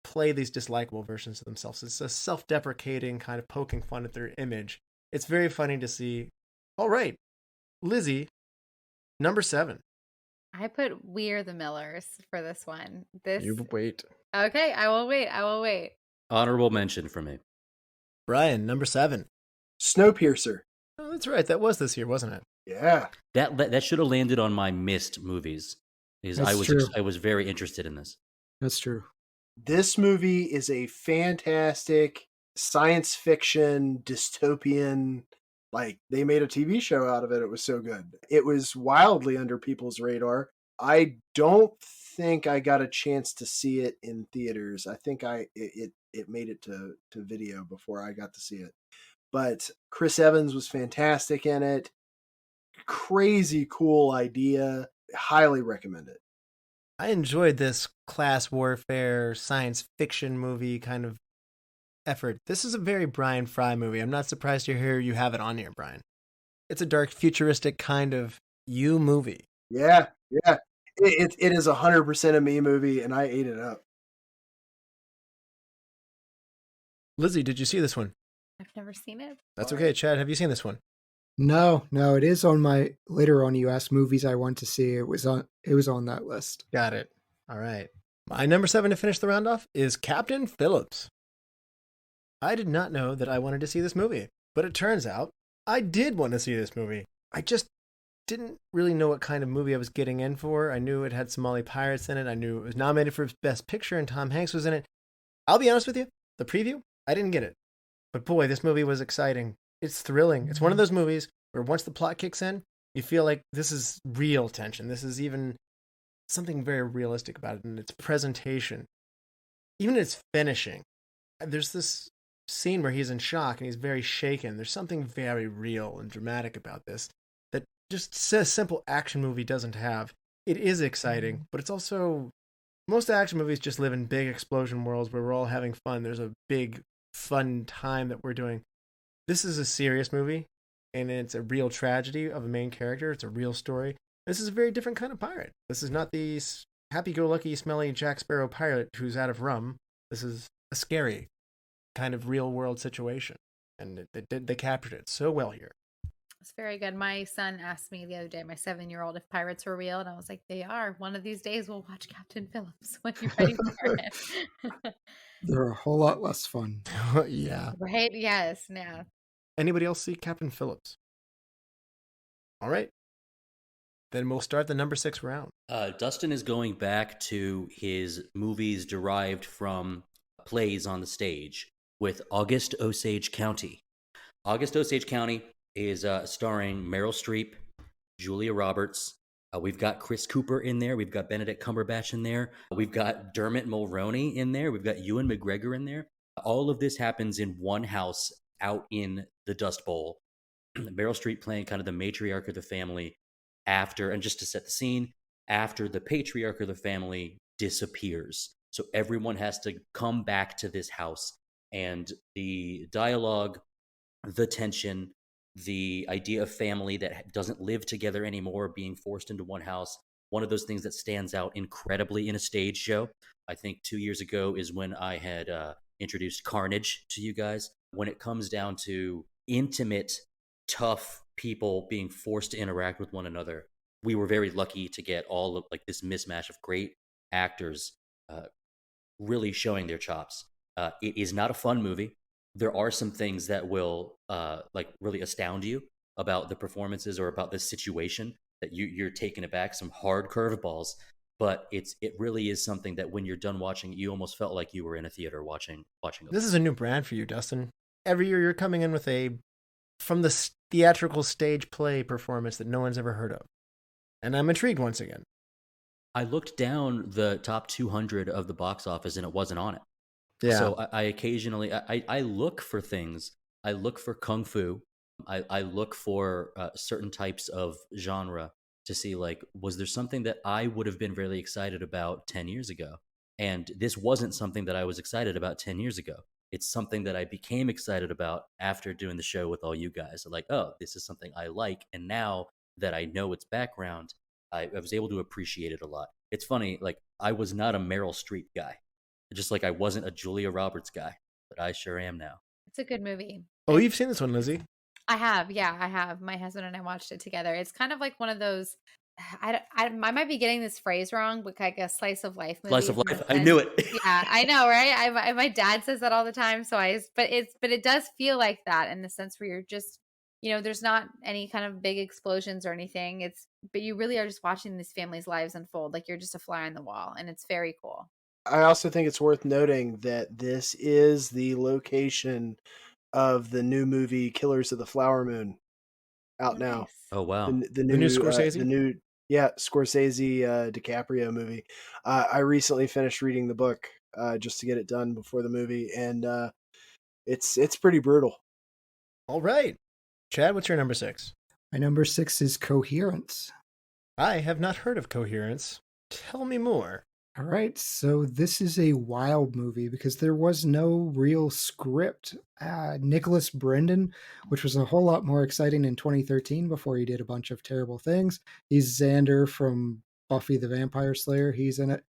play these dislikable versions of themselves. It's a self-deprecating kind of poking fun at their image. It's very funny to see. All right, Lizzie, number 7. I put We Are the Millers for this one. You wait. Okay, I will wait. Honorable mention for me. Bryan, number 7. Snowpiercer. Oh, that's right. That was this year, wasn't it? Yeah. That should have landed on my missed movies because I was very interested in this. That's true. This movie is a fantastic science fiction dystopian. Like, they made a TV show out of it. It was so good. It was wildly under people's radar. I don't think I got a chance to see it in theaters. I think it made it to video before I got to see it. But Chris Evans was fantastic in it. Crazy cool idea. Highly recommend it. I enjoyed this class warfare science fiction movie kind of effort. This is a very Bryan Frye movie. I'm not surprised to hear you have it on here, Bryan. It's a dark, futuristic kind of you movie. Yeah. It is 100% a me movie, and I ate it up. Lizzie, did you see this one? I've never seen it. That's okay. Chad, have you seen this one? No, it is on my later on. You asked movies I want to see. It was on that list. Got it. All right. My number 7 to finish the round off is Captain Phillips. I did not know that I wanted to see this movie, but it turns out I did want to see this movie. I just didn't really know what kind of movie I was getting in for. I knew it had Somali pirates in it. I knew it was nominated for Best Picture and Tom Hanks was in it. I'll be honest with you, the preview, I didn't get it. But boy, this movie was exciting. It's thrilling. It's one of those movies where once the plot kicks in, you feel like this is real tension. This is even something very realistic about it in its presentation. Even its finishing. There's this scene where he's in shock and he's very shaken. There's something very real and dramatic about this that just a simple action movie doesn't have. It is exciting, but it's also... Most action movies just live in big explosion worlds where we're all having fun. There's a big, fun time that we're doing. This is a serious movie, and it's a real tragedy of a main character. It's a real story. This is a very different kind of pirate. This is not the happy-go-lucky, smelly Jack Sparrow pirate who's out of rum. This is a scary kind of real-world situation, and they captured it so well here. It's very good. My son asked me the other day, my 7-year-old, if pirates were real, and I was like, they are. One of these days we'll watch Captain Phillips when you're ready for it. They're a whole lot less fun. Yeah. Right? Yes. Yeah. Anybody else see Captain Phillips? All right. Then we'll start the number 6 round. Dustin is going back to his movies derived from plays on the stage with August Osage County. August Osage County is starring Meryl Streep, Julia Roberts. We've got Chris Cooper in there. We've got Benedict Cumberbatch in there. We've got Dermot Mulroney in there. We've got Ewan McGregor in there. All of this happens in one house out in the Dust Bowl. Meryl Streep playing kind of the matriarch of the family after, and just to set the scene, after the patriarch of the family disappears. So everyone has to come back to this house. And the dialogue, the tension, the idea of family that doesn't live together anymore, being forced into one house, one of those things that stands out incredibly in a stage show. I think 2 years ago is when I had introduced Carnage to you guys. When it comes down to intimate, tough people being forced to interact with one another, we were very lucky to get all of like this mismatch of great actors really showing their chops. It is not a fun movie. There are some things that will like really astound you about the performances or about this situation that you're taken aback, some hard curveballs. But it really is something that when you're done watching, you almost felt like you were in a theater watching. This is a new brand for you, Dustin. Every year you're coming in with from the theatrical stage play performance that no one's ever heard of. And I'm intrigued once again. I looked down the top 200 of the box office and it wasn't on it. Yeah. So I occasionally, I look for things. I look for kung fu. I look for certain types of genre to see, like, was there something that I would have been really excited about 10 years ago? And this wasn't something that I was excited about 10 years ago. It's something that I became excited about after doing the show with all you guys. Like, oh, this is something I like. And now that I know its background, I was able to appreciate it a lot. It's funny, like, I was not a Meryl Streep guy. Just like I wasn't a Julia Roberts guy, but I sure am now. It's a good movie. Oh, you've seen this one, Lizzie? I have. Yeah, I have. My husband and I watched it together. It's kind of like one of those. I might be getting this phrase wrong, but like a slice of life movie. Slice of life. I knew it. Yeah, I know, right? My dad says that all the time. So but it does feel like that in the sense where you're just, there's not any kind of big explosions or anything. But you really are just watching these families' lives unfold. Like you're just a fly on the wall, and it's very cool. I also think it's worth noting that this is the location of the new movie Killers of the Flower Moon, out now. Nice. Oh wow. The new Scorsese? Scorsese DiCaprio movie. I recently finished reading the book just to get it done before the movie, and it's pretty brutal. All right. Chad, what's your number 6? My number 6 is Coherence. I have not heard of Coherence. Tell me more. All right, so this is a wild movie because there was no real script. Nicholas Brendan, which was a whole lot more exciting in 2013 before he did a bunch of terrible things. He's Xander from Buffy the Vampire Slayer. He's in it.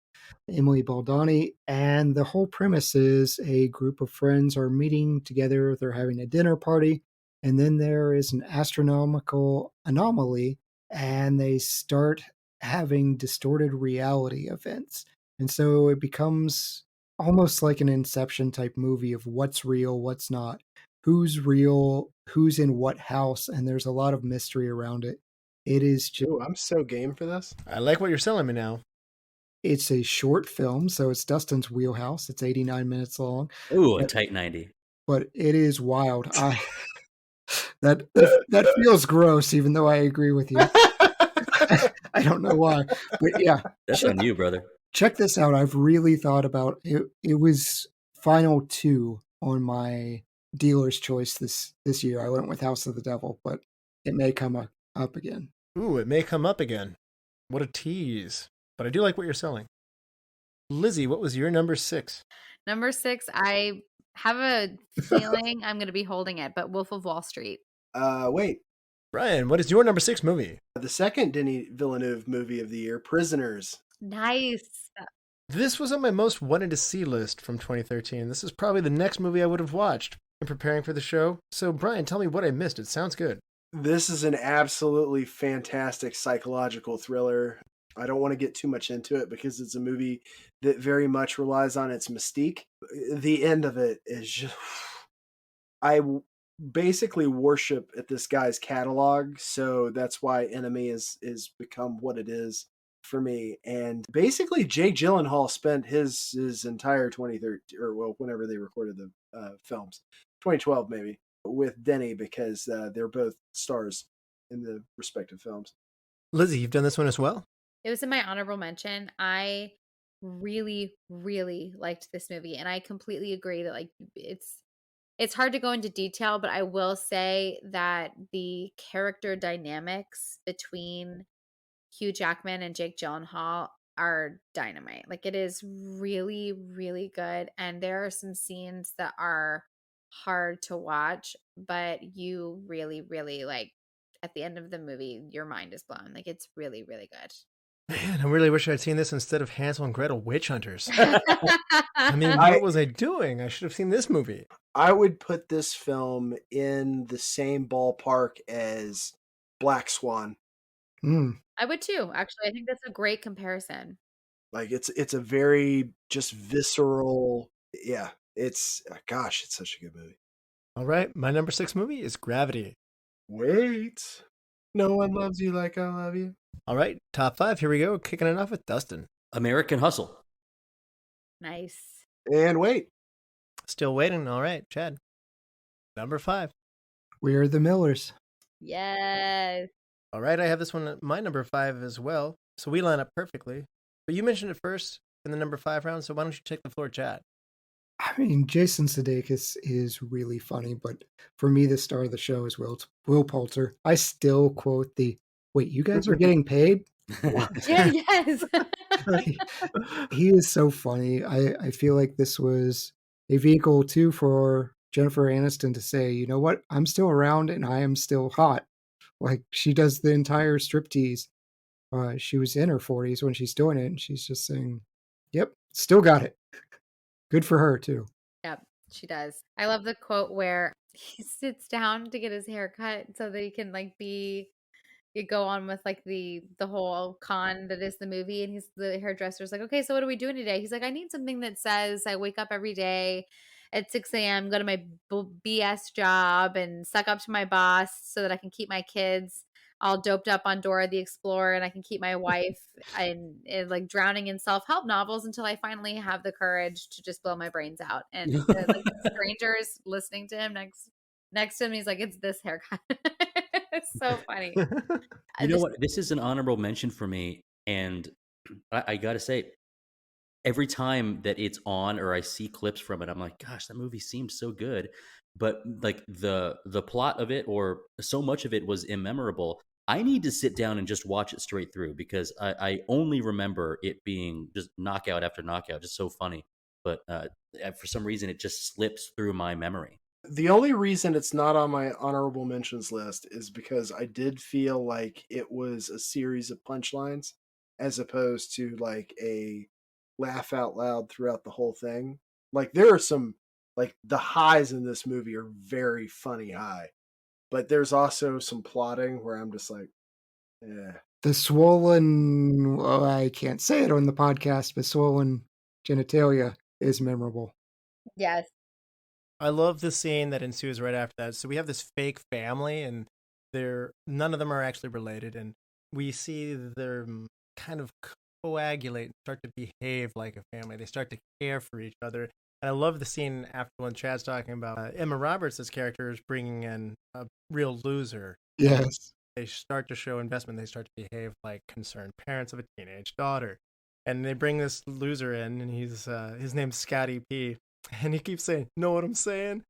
Emily Baldoni. And the whole premise is a group of friends are meeting together. They're having a dinner party. And then there is an astronomical anomaly, and they start having distorted reality events. And so it becomes almost like an Inception type movie of what's real, what's not, who's real, who's in what house, and there's a lot of mystery around it. It is just, Ooh, I'm so game for this. I like what you're selling me now. it's a short film, so it's Dustin's wheelhouse. It's 89 minutes long. Ooh, a tight 90. But it is wild. That feels gross, even though I agree with you. I don't know why, but yeah, That's on you, brother. check this out. I've really thought about it. It was final 2 on my dealer's choice this year. I went with House of the Devil, but it may come up again. Ooh, it may come up again. What a tease. But I do like what you're selling. Lizzie, what was your number 6? Number 6, I have a feeling I'm going to be holding it, but Wolf of Wall Street. Wait. Brian, what is your number 6 movie? The second Denis Villeneuve movie of the year, Prisoners. Nice. This was on my most wanted to see list from 2013. This is probably the next movie I would have watched in preparing for the show. So, Brian, tell me what I missed. It sounds good. This is an absolutely fantastic psychological thriller. I don't want to get too much into it because it's a movie that very much relies on its mystique. The end of it is just... I basically worship at this guy's catalog, so that's why Enemy is become what it is for me. And basically Jake Gyllenhaal spent his entire 2013, or well, whenever they recorded the films, 2012 maybe, with Denny, because they're both stars in the respective films. Lizzie, you've done this one as well? It was in my honorable mention. I really, really liked this movie, and I completely agree that like it's hard to go into detail, but I will say that the character dynamics between Hugh Jackman and Jake Gyllenhaal are dynamite. Like it is really, really good, and there are some scenes that are hard to watch, but you really, really like at the end of the movie, your mind is blown. Like it's really, really good. Man, I really wish I'd seen this instead of Hansel and Gretel Witch Hunters. I mean, what was I doing? I should have seen this movie. I would put this film in the same ballpark as Black Swan. I would too. Actually, I think that's a great comparison. Like it's a very just visceral. Yeah, it's such a good movie. All right, my number 6 movie is Gravity. Wait, no one loves you like I love you. All right, top 5. Here we go. Kicking it off with Dustin. American Hustle. Nice. And wait, Still waiting. All right, Chad. Number 5. We Are the Millers. Yes. All right, I have this one at my number 5 as well. So we line up perfectly. But you mentioned it first in the number 5 round, so why don't you take the floor, Chad? I mean, Jason Sudeikis is really funny, but for me, the star of the show is Will Poulter. I still quote wait, you guys are getting paid? Yeah, yes. He is so funny. I feel like this was a vehicle too for Jennifer Aniston to say, you know what, I'm still around and I am still hot. Like she does the entire striptease. She was in her 40s when she's doing it, and she's just saying, yep, still got it. Good for her, too. Yep, she does. I love the quote where he sits down to get his hair cut so that he can you go on with the whole con that is the movie, and the hairdresser's like, okay, so what are we doing today? He's like, I need something that says I wake up every day at 6 a.m., go to my BS job and suck up to my boss so that I can keep my kids all doped up on Dora the Explorer, and I can keep my wife and like drowning in self-help novels until I finally have the courage to just blow my brains out. And the strangers listening to him next to him, he's like, it's this haircut. It's so funny. You know what? This is an honorable mention for me, and I gotta say, every time that it's on or I see clips from it, I'm like, gosh, that movie seems so good. But like the plot of it, or so much of it, was immemorable. I need to sit down and just watch it straight through because I only remember it being just knockout after knockout, just so funny. But for some reason, it just slips through my memory. The only reason it's not on my honorable mentions list is because I did feel like it was a series of punchlines as opposed to like a laugh out loud throughout the whole thing. Like there are some, like the highs in this movie are very funny high, but there's also some plotting where I'm just like, eh. The swollen, well, I can't say it on the podcast, but swollen genitalia is memorable. Yes. I love the scene that ensues right after that. So we have this fake family, and none of them are actually related, and we see them kind of coagulate and start to behave like a family. They start to care for each other. And I love the scene after when Chad's talking about Emma Roberts' character is bringing in a real loser. Yes. They start to show investment. They start to behave like concerned parents of a teenage daughter. And they bring this loser in, and his name's Scotty P. And he keeps saying, know what I'm saying?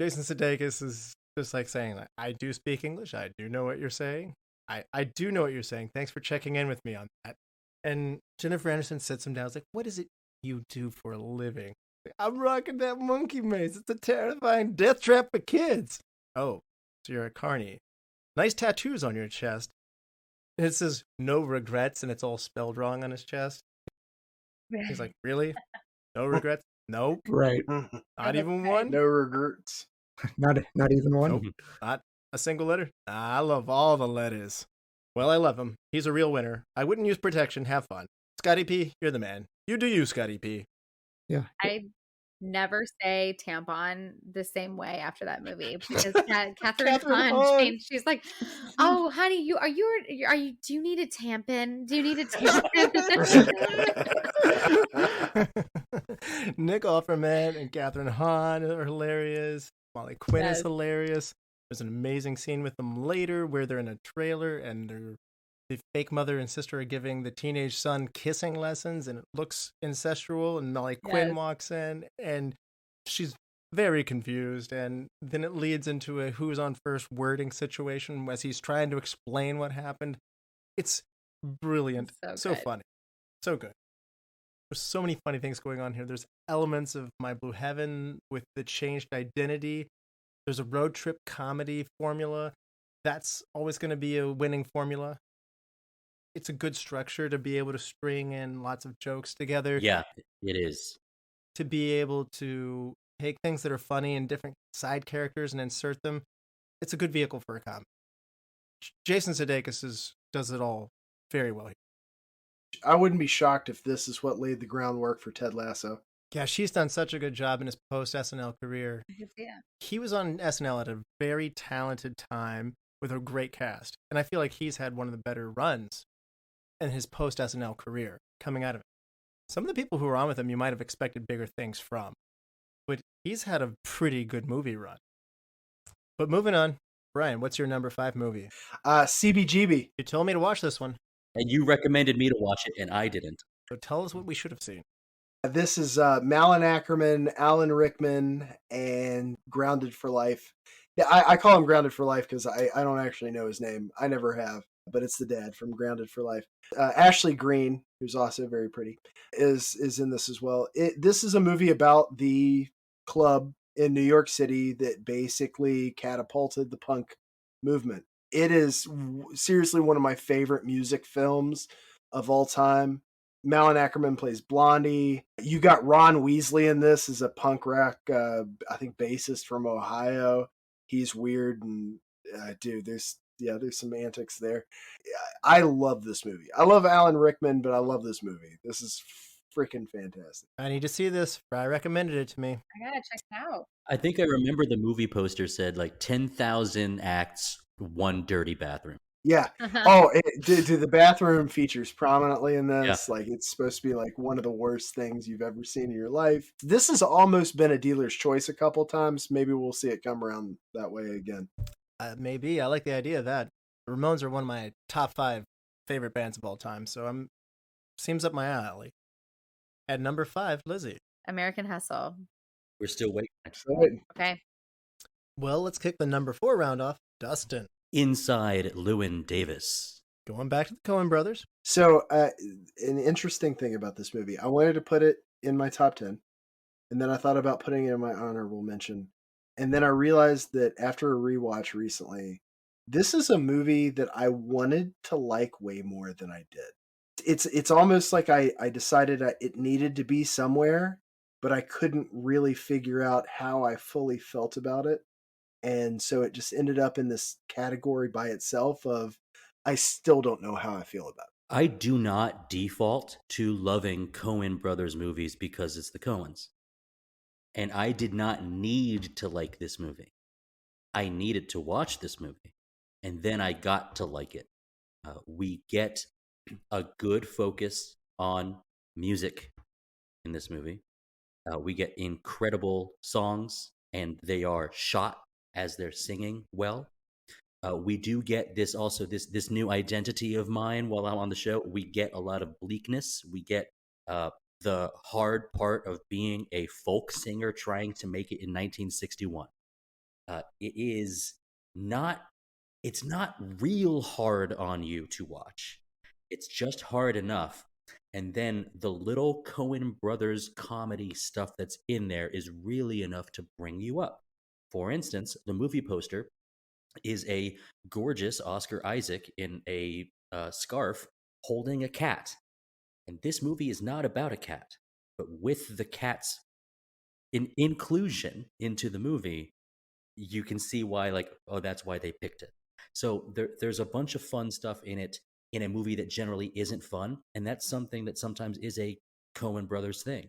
Jason Sudeikis is just like saying, like, I do speak English. I do know what you're saying. I do know what you're saying. Thanks for checking in with me on that. And Jennifer Aniston sits him down. It's like, what is it you do for a living? I'm rocking that monkey maze. It's a terrifying death trap for kids. Oh, so you're a carny. Nice tattoos on your chest. And it says no regrets, and it's all spelled wrong on his chest. He's like, really? No regrets? Nope. Right. Not even one? No regrets. Not even one. Nope. Not a single letter? I love all the letters. Well, I love him. He's a real winner. I wouldn't use protection. Have fun. Scotty P, you're the man. You do you, Scotty P. Yeah. I never say tampon the same way after that movie because Catherine Hahn changed. She's like, "Oh, honey, do you need a tampon? Do you need a tampon?" Nick Offerman and Catherine Hahn are hilarious. Molly Quinn is hilarious. There's an amazing scene with them later where they're in a trailer and the fake mother and sister are giving the teenage son kissing lessons, and it looks incestual, and Molly Quinn walks in and she's very confused, and then it leads into a who's on first wording situation as he's trying to explain what happened. It's brilliant. So funny. So good. There's so many funny things going on here. There's elements of My Blue Heaven with the changed identity. There's a road trip comedy formula. That's always going to be a winning formula. It's a good structure to be able to string in lots of jokes together. Yeah, it is. To be able to take things that are funny and different side characters and insert them. It's a good vehicle for a comedy. Jason Sudeikis does it all very well. I wouldn't be shocked if this is what laid the groundwork for Ted Lasso. Yeah, she's done such a good job in his post-SNL career. Yeah. He was on SNL at a very talented time with a great cast. And I feel like he's had one of the better runs in his post-SNL career coming out of it. Some of the people who were on with him, you might have expected bigger things from. But he's had a pretty good movie run. But moving on, Brian, what's your number 5 movie? CBGB. You told me to watch this one. And you recommended me to watch it, and I didn't. So tell us what we should have seen. This is Malin Ackerman, Alan Rickman, and Grounded for Life. Yeah, I call him Grounded for Life because I don't actually know his name. I never have, but it's the dad from Grounded for Life. Ashley Greene, who's also very pretty, is in this as well. This is a movie about the club in New York City that basically catapulted the punk movement. It is seriously one of my favorite music films of all time. Malin Ackerman plays Blondie. You got Ron Weasley in this as a punk rock, I think, bassist from Ohio. He's weird and dude, there's some antics there. I love this movie. I love Alan Rickman, but I love this movie. This is freaking fantastic. I need to see this. Fry recommended it to me. I gotta check it out. I think I remember the movie poster said like 10,000 acts, one dirty bathroom. Yeah. Oh, the bathroom features prominently in this. Yeah. Like, it's supposed to be like one of the worst things you've ever seen in your life. This has almost been a dealer's choice a couple times. Maybe we'll see it come around that way again. Maybe. I like the idea of that. The Ramones are one of my top 5 favorite bands of all time, so seems up my alley. At number 5, Lizzie. American Hustle. We're still waiting. Okay. Well, let's kick the number 4 round off. Dustin. Inside Llewyn Davis. Going back to the Coen brothers. So, an interesting thing about this movie, I wanted to put it in my top 10, and then I thought about putting it in my honorable mention. And then I realized that after a rewatch recently, this is a movie that I wanted to like way more than I did. It's almost like I decided it needed to be somewhere, but I couldn't really figure out how I fully felt about it. And so it just ended up in this category by itself of, I still don't know how I feel about it. I do not default to loving Coen Brothers movies because it's the Coens. And I did not need to like this movie. I needed to watch this movie. And then I got to like it. We get a good focus on music in this movie. We get incredible songs, and they are shot as they're singing well. We do get this new identity of mine while I'm on the show. We get a lot of bleakness. We get the hard part of being a folk singer trying to make it in 1961. It's not real hard on you to watch. It's just hard enough. And then the little Coen Brothers comedy stuff that's in there is really enough to bring you up. For instance, the movie poster is a gorgeous Oscar Isaac in a scarf holding a cat. And this movie is not about a cat, but with the cat's inclusion into the movie, you can see why, that's why they picked it. So there's a bunch of fun stuff in it in a movie that generally isn't fun, and that's something that sometimes is a Coen Brothers thing.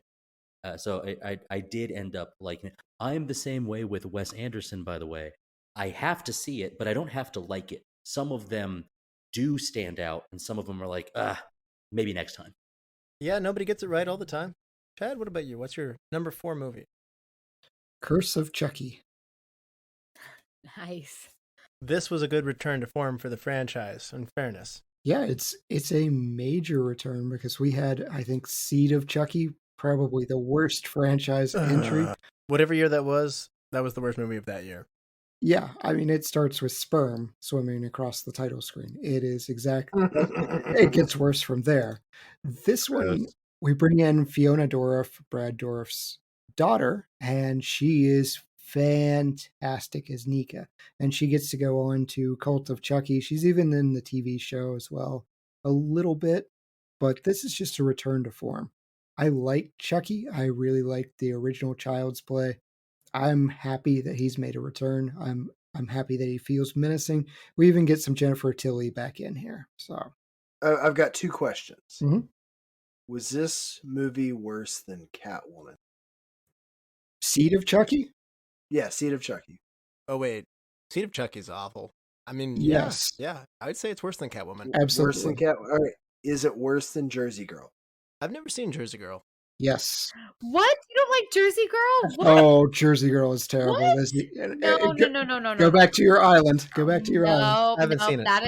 So I did end up liking it. I'm the same way with Wes Anderson, by the way. I have to see it, but I don't have to like it. Some of them do stand out, and some of them are like, maybe next time. Yeah, nobody gets it right all the time. Chad, what about you? What's your number 4 movie? Curse of Chucky. Nice. This was a good return to form for the franchise, in fairness. Yeah, it's a major return because we had, I think, Seed of Chucky, probably the worst franchise entry. Whatever year that was the worst movie of that year. Yeah, I mean, it starts with sperm swimming across the title screen. It is exactly, it gets worse from there. This one, we bring in Fiona Dourif, Brad Dourif's daughter, and she is fantastic as Nika. And she gets to go on to Cult of Chucky. She's even in the TV show as well, a little bit, but this is just a return to form. I like Chucky. I really like the original Child's Play. I'm happy that he's made a return. I'm happy that he feels menacing. We even get some Jennifer Tilly back in here. So I've got 2 questions. Mm-hmm. Was this movie worse than Catwoman? Seed of Chucky? Yeah, Seed of Chucky. Oh wait, Seed of Chucky is awful. I mean, yes, yeah, I would say it's worse than Catwoman. Absolutely worse than Catwoman. All right, is it worse than Jersey Girl? I've never seen Jersey Girl. Yes. What? You don't like Jersey Girl? What? Oh, Jersey Girl is terrible. No. Go back to your island. Go back to your island. I haven't seen it. That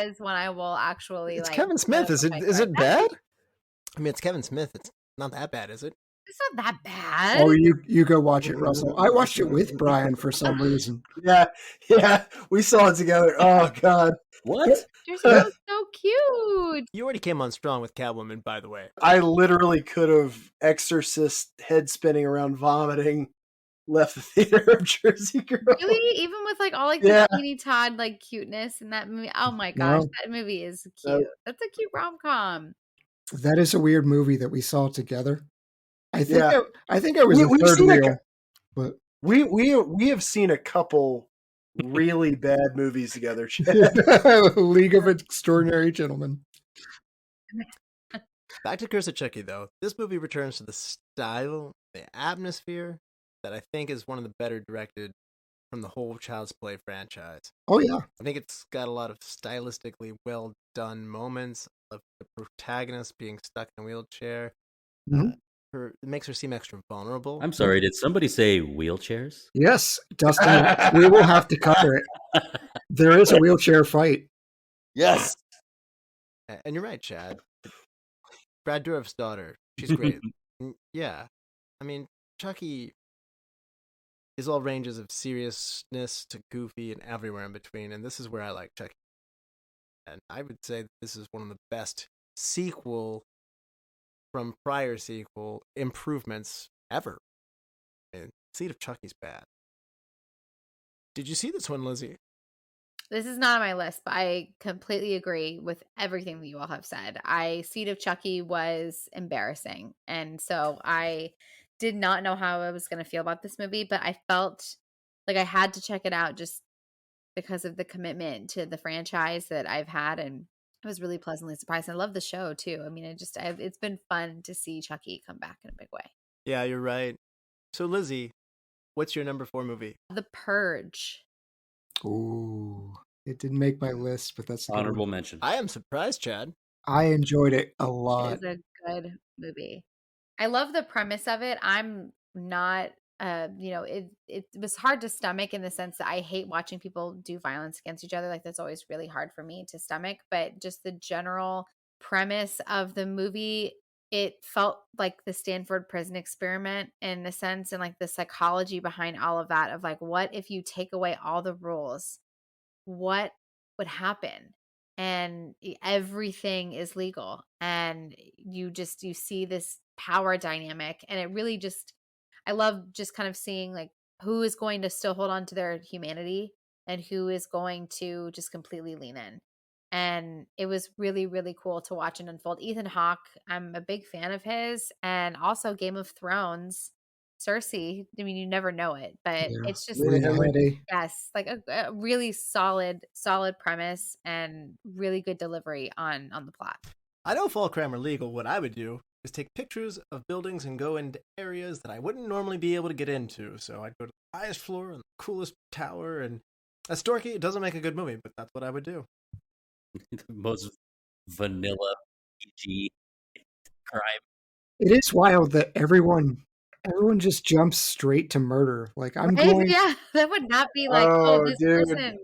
is when I will actually It's like. Kevin Smith. Is it bad? I mean, it's Kevin Smith. It's not that bad, is it? It's not that bad. Oh, you go watch it, Russell. I watched it with Brian for some reason. Yeah, we saw it together. Oh God, what? Jersey Girl's so cute. You already came on strong with Catwoman, by the way. I literally could have exorcist head spinning around vomiting left the theater of Jersey Girl. Really? Even with all the Sweeney Todd cuteness in that movie. Oh my gosh, that movie is cute. That's a cute rom-com. That is a weird movie that we saw together. I think Yeah. I think I was the We've third seen wheel, but we have seen a couple really bad movies together, Chad. League of Extraordinary Gentlemen. Back to Curse of Chucky, though. This movie returns to the style, the atmosphere that I think is one of the better directed from the whole Child's Play franchise. Oh yeah. I think it's got a lot of stylistically well done moments of the protagonist being stuck in a wheelchair. Mhm. It makes her seem extra vulnerable. I'm sorry, did somebody say wheelchairs? Yes, Dustin, we will have to cover it. There is a wheelchair fight. Yes. And you're right, Chad. Brad Dourif's daughter. She's great. Yeah. I mean, Chucky is all ranges of seriousness to goofy and everywhere in between, and this is where I like Chucky. And I would say that this is one of the best sequel from prior sequel improvements ever. I mean, Seed of Chucky's bad. Did you see this one, Lizzie? This is not on my list, but I completely agree with everything that you all have said. Seed of Chucky was embarrassing. And so I did not know how I was going to feel about this movie, but I felt like I had to check it out just because of the commitment to the franchise that I've had. And I was really pleasantly surprised. I love the show too. I mean, it's been fun to see Chucky come back in a big way. Yeah, you're right. So, Lizzie, what's your number 4 movie? The Purge. Ooh, it didn't make my list, but that's a good Honorable one. mention. I am surprised, Chad. I enjoyed it a It lot. is a good movie. I love the premise of it. I'm not it was hard to stomach in the sense that I hate watching people do violence against each other. Like that's always really hard for me to stomach, but just the general premise of the movie, it felt like the Stanford prison experiment in a sense, and like the psychology behind all of that of like, what if you take away all the rules? What would happen? And everything is legal, and you see this power dynamic, and it really just, I love just kind of seeing like who is going to still hold on to their humanity and who is going to just completely lean in. And it was really, really cool to watch it unfold. Ethan Hawke, I'm a big fan of his, and also Game of Thrones. Cersei, I mean, you never know it, but Yeah. it's just Lena Headey. yes, like a really solid premise and really good delivery on the plot. I know fall crime are legal. What I would do is take pictures of buildings and go into areas that I wouldn't normally be able to get into. So I'd go to the highest floor and the coolest tower. And that's dorky. It doesn't make a good movie, but that's what I would do. The most vanilla PG crime. It is wild that everyone just jumps straight to murder. Like I'm Right? going. Yeah, that would not be like, Oh, this dude. person.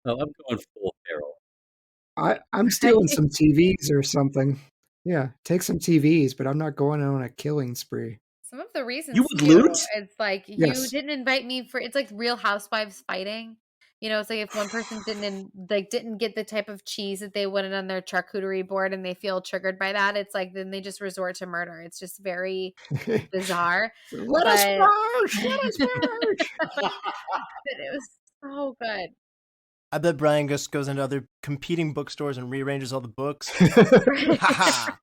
Oh, I'm going full feral. I'm stealing some TVs or something. Yeah, take some TVs, but I'm not going on a killing spree. Some of the reasons You would too, loot? it's like you Yes. didn't invite me for. It's like Real Housewives fighting. You know, it's like if one person didn't get the type of cheese that they wanted on their charcuterie board, and they feel triggered by that, it's like then they just resort to murder. It's just very bizarre. Let us But- merge! Let us merge! But it was so good. I bet Brian just goes into other competing bookstores and rearranges all the books. Ha!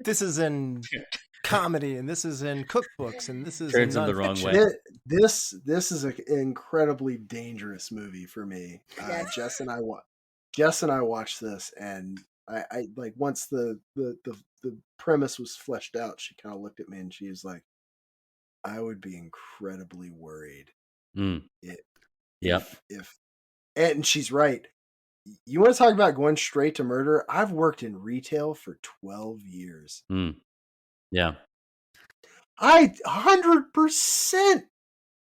This is in comedy, and this is in cookbooks, and this is Turns in them the wrong nonfiction. way. This is an incredibly dangerous movie for me. Yes. Jess and I watched this, and I like once the premise was fleshed out, she kind of looked at me and she was like, "I would be incredibly worried Mm. if Yep. and she's right. You want to talk about going straight to murder? I've worked in retail for 12 years. Mm. Yeah. I 100%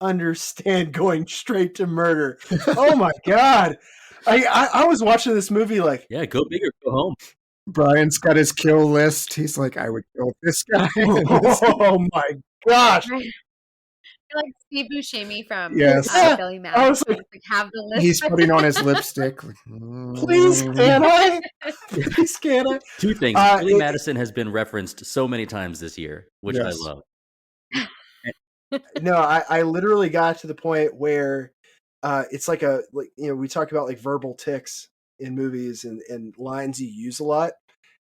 understand going straight to murder. Oh my god! I was watching this movie like, Yeah, go big or go home. Brian's got his kill list. He's like, I would kill this guy. oh my gosh! Right. You're like Steve Buscemi from Yes. Billy Madison. I was like, have the list. He's putting on his lipstick. please can I? Please can I? Two things. Billy Madison has been referenced so many times this year, which Yes. I love. No, I literally got to the point where it's like we talk about like verbal tics in movies and lines you use a lot.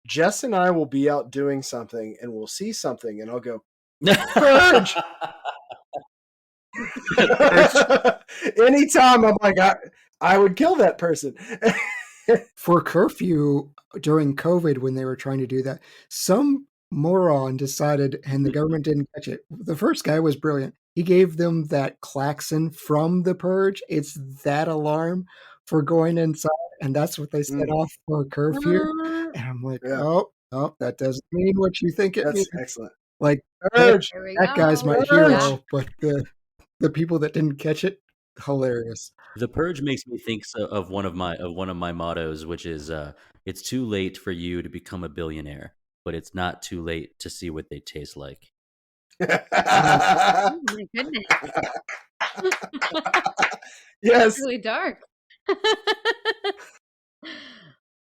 Jess and I will be out doing something, and we'll see something, and I'll go, Purge! Anytime I'm like, I would kill that person. For curfew during COVID, when they were trying to do that, some moron decided, and the government didn't catch it. The first guy was brilliant. He gave them that klaxon from The Purge. It's that alarm for going inside, and that's what they set off for curfew. And I'm like, Yeah. oh, that doesn't mean what you think it That's means. excellent. Like, Purge! Here we that guy's my go. hero, Yeah. but the people that didn't catch it, hilarious. The Purge makes me think of one of my mottos, which is it's too late for you to become a billionaire, but it's not too late to see what they taste like. Oh my goodness. Yes. Really dark.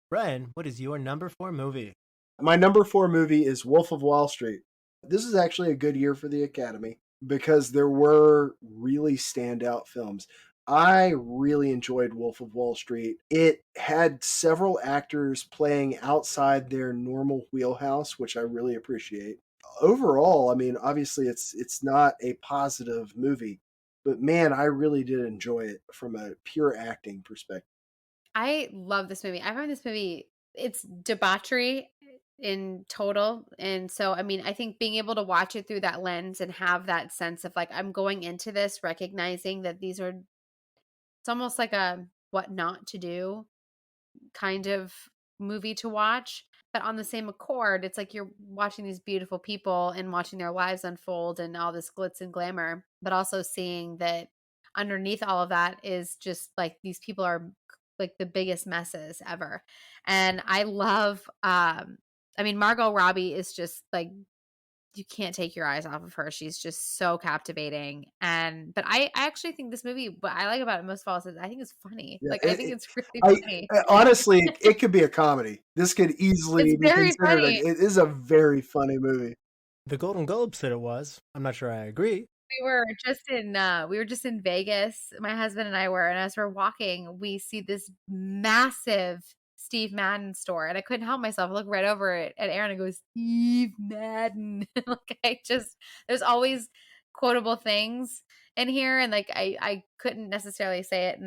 Brian, what is your number 4 movie? My number 4 movie is Wolf of Wall Street. This is actually a good year for the Academy because there were really standout films. I really enjoyed Wolf of Wall Street. It had several actors playing outside their normal wheelhouse, which I really appreciate. Overall, I mean, obviously it's not a positive movie, but man, I really did enjoy it from a pure acting perspective. I love this movie. I find this movie, it's debauchery in total. And so, I mean, I think being able to watch it through that lens and have that sense of like, I'm going into this recognizing that these are, it's almost like a what not to do kind of movie to watch. But on the same accord, it's like you're watching these beautiful people and watching their lives unfold and all this glitz and glamour, but also seeing that underneath all of that is just like these people are like the biggest messes ever. And I love I mean, Margot Robbie is just like, you can't take your eyes off of her. She's just so captivating. And but I actually think this movie, what I like about it most of all is I think it's funny. Yeah, Like I think it's really funny. honestly, it could be a comedy. This could easily It's be very considered. funny. It is a very funny movie. The Golden Globe said it was. I'm not sure I agree. We were just in Vegas. My husband and I were, and as we're walking, we see this massive Steve Madden store, and I couldn't help myself. I look right over at Aaron and go, Steve Madden. Like there's always quotable things in here, and like I couldn't necessarily say it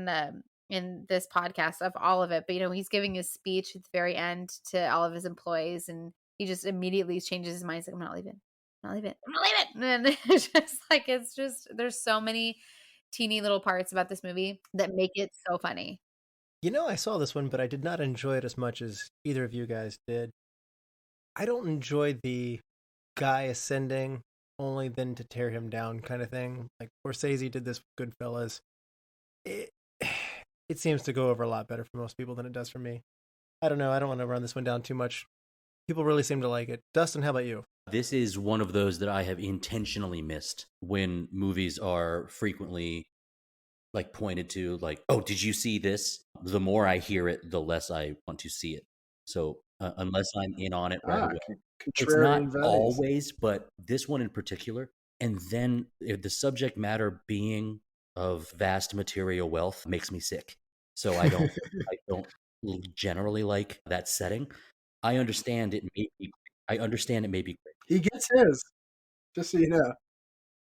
in this podcast of all of it, but he's giving his speech at the very end to all of his employees, and he just immediately changes his mind. He's like, I'm not leaving. I'm not leaving. And it's just there's so many teeny little parts about this movie that make it so funny. I saw this one, but I did not enjoy it as much as either of you guys did. I don't enjoy the guy ascending only then to tear him down kind of thing. Like Scorsese did this with Goodfellas. It seems to go over a lot better for most people than it does for me. I don't know. I don't want to run this one down too much. People really seem to like it. Dustin, how about you? This is one of those that I have intentionally missed when movies are frequently like pointed to, like, oh, did you see this? The more I hear it, the less I want to see it. So unless I'm in on it right away, it's not always, but this one in particular. And then the subject matter being of vast material wealth makes me sick. So I don't generally like that setting. I understand it may be great. He gets his, just so you know.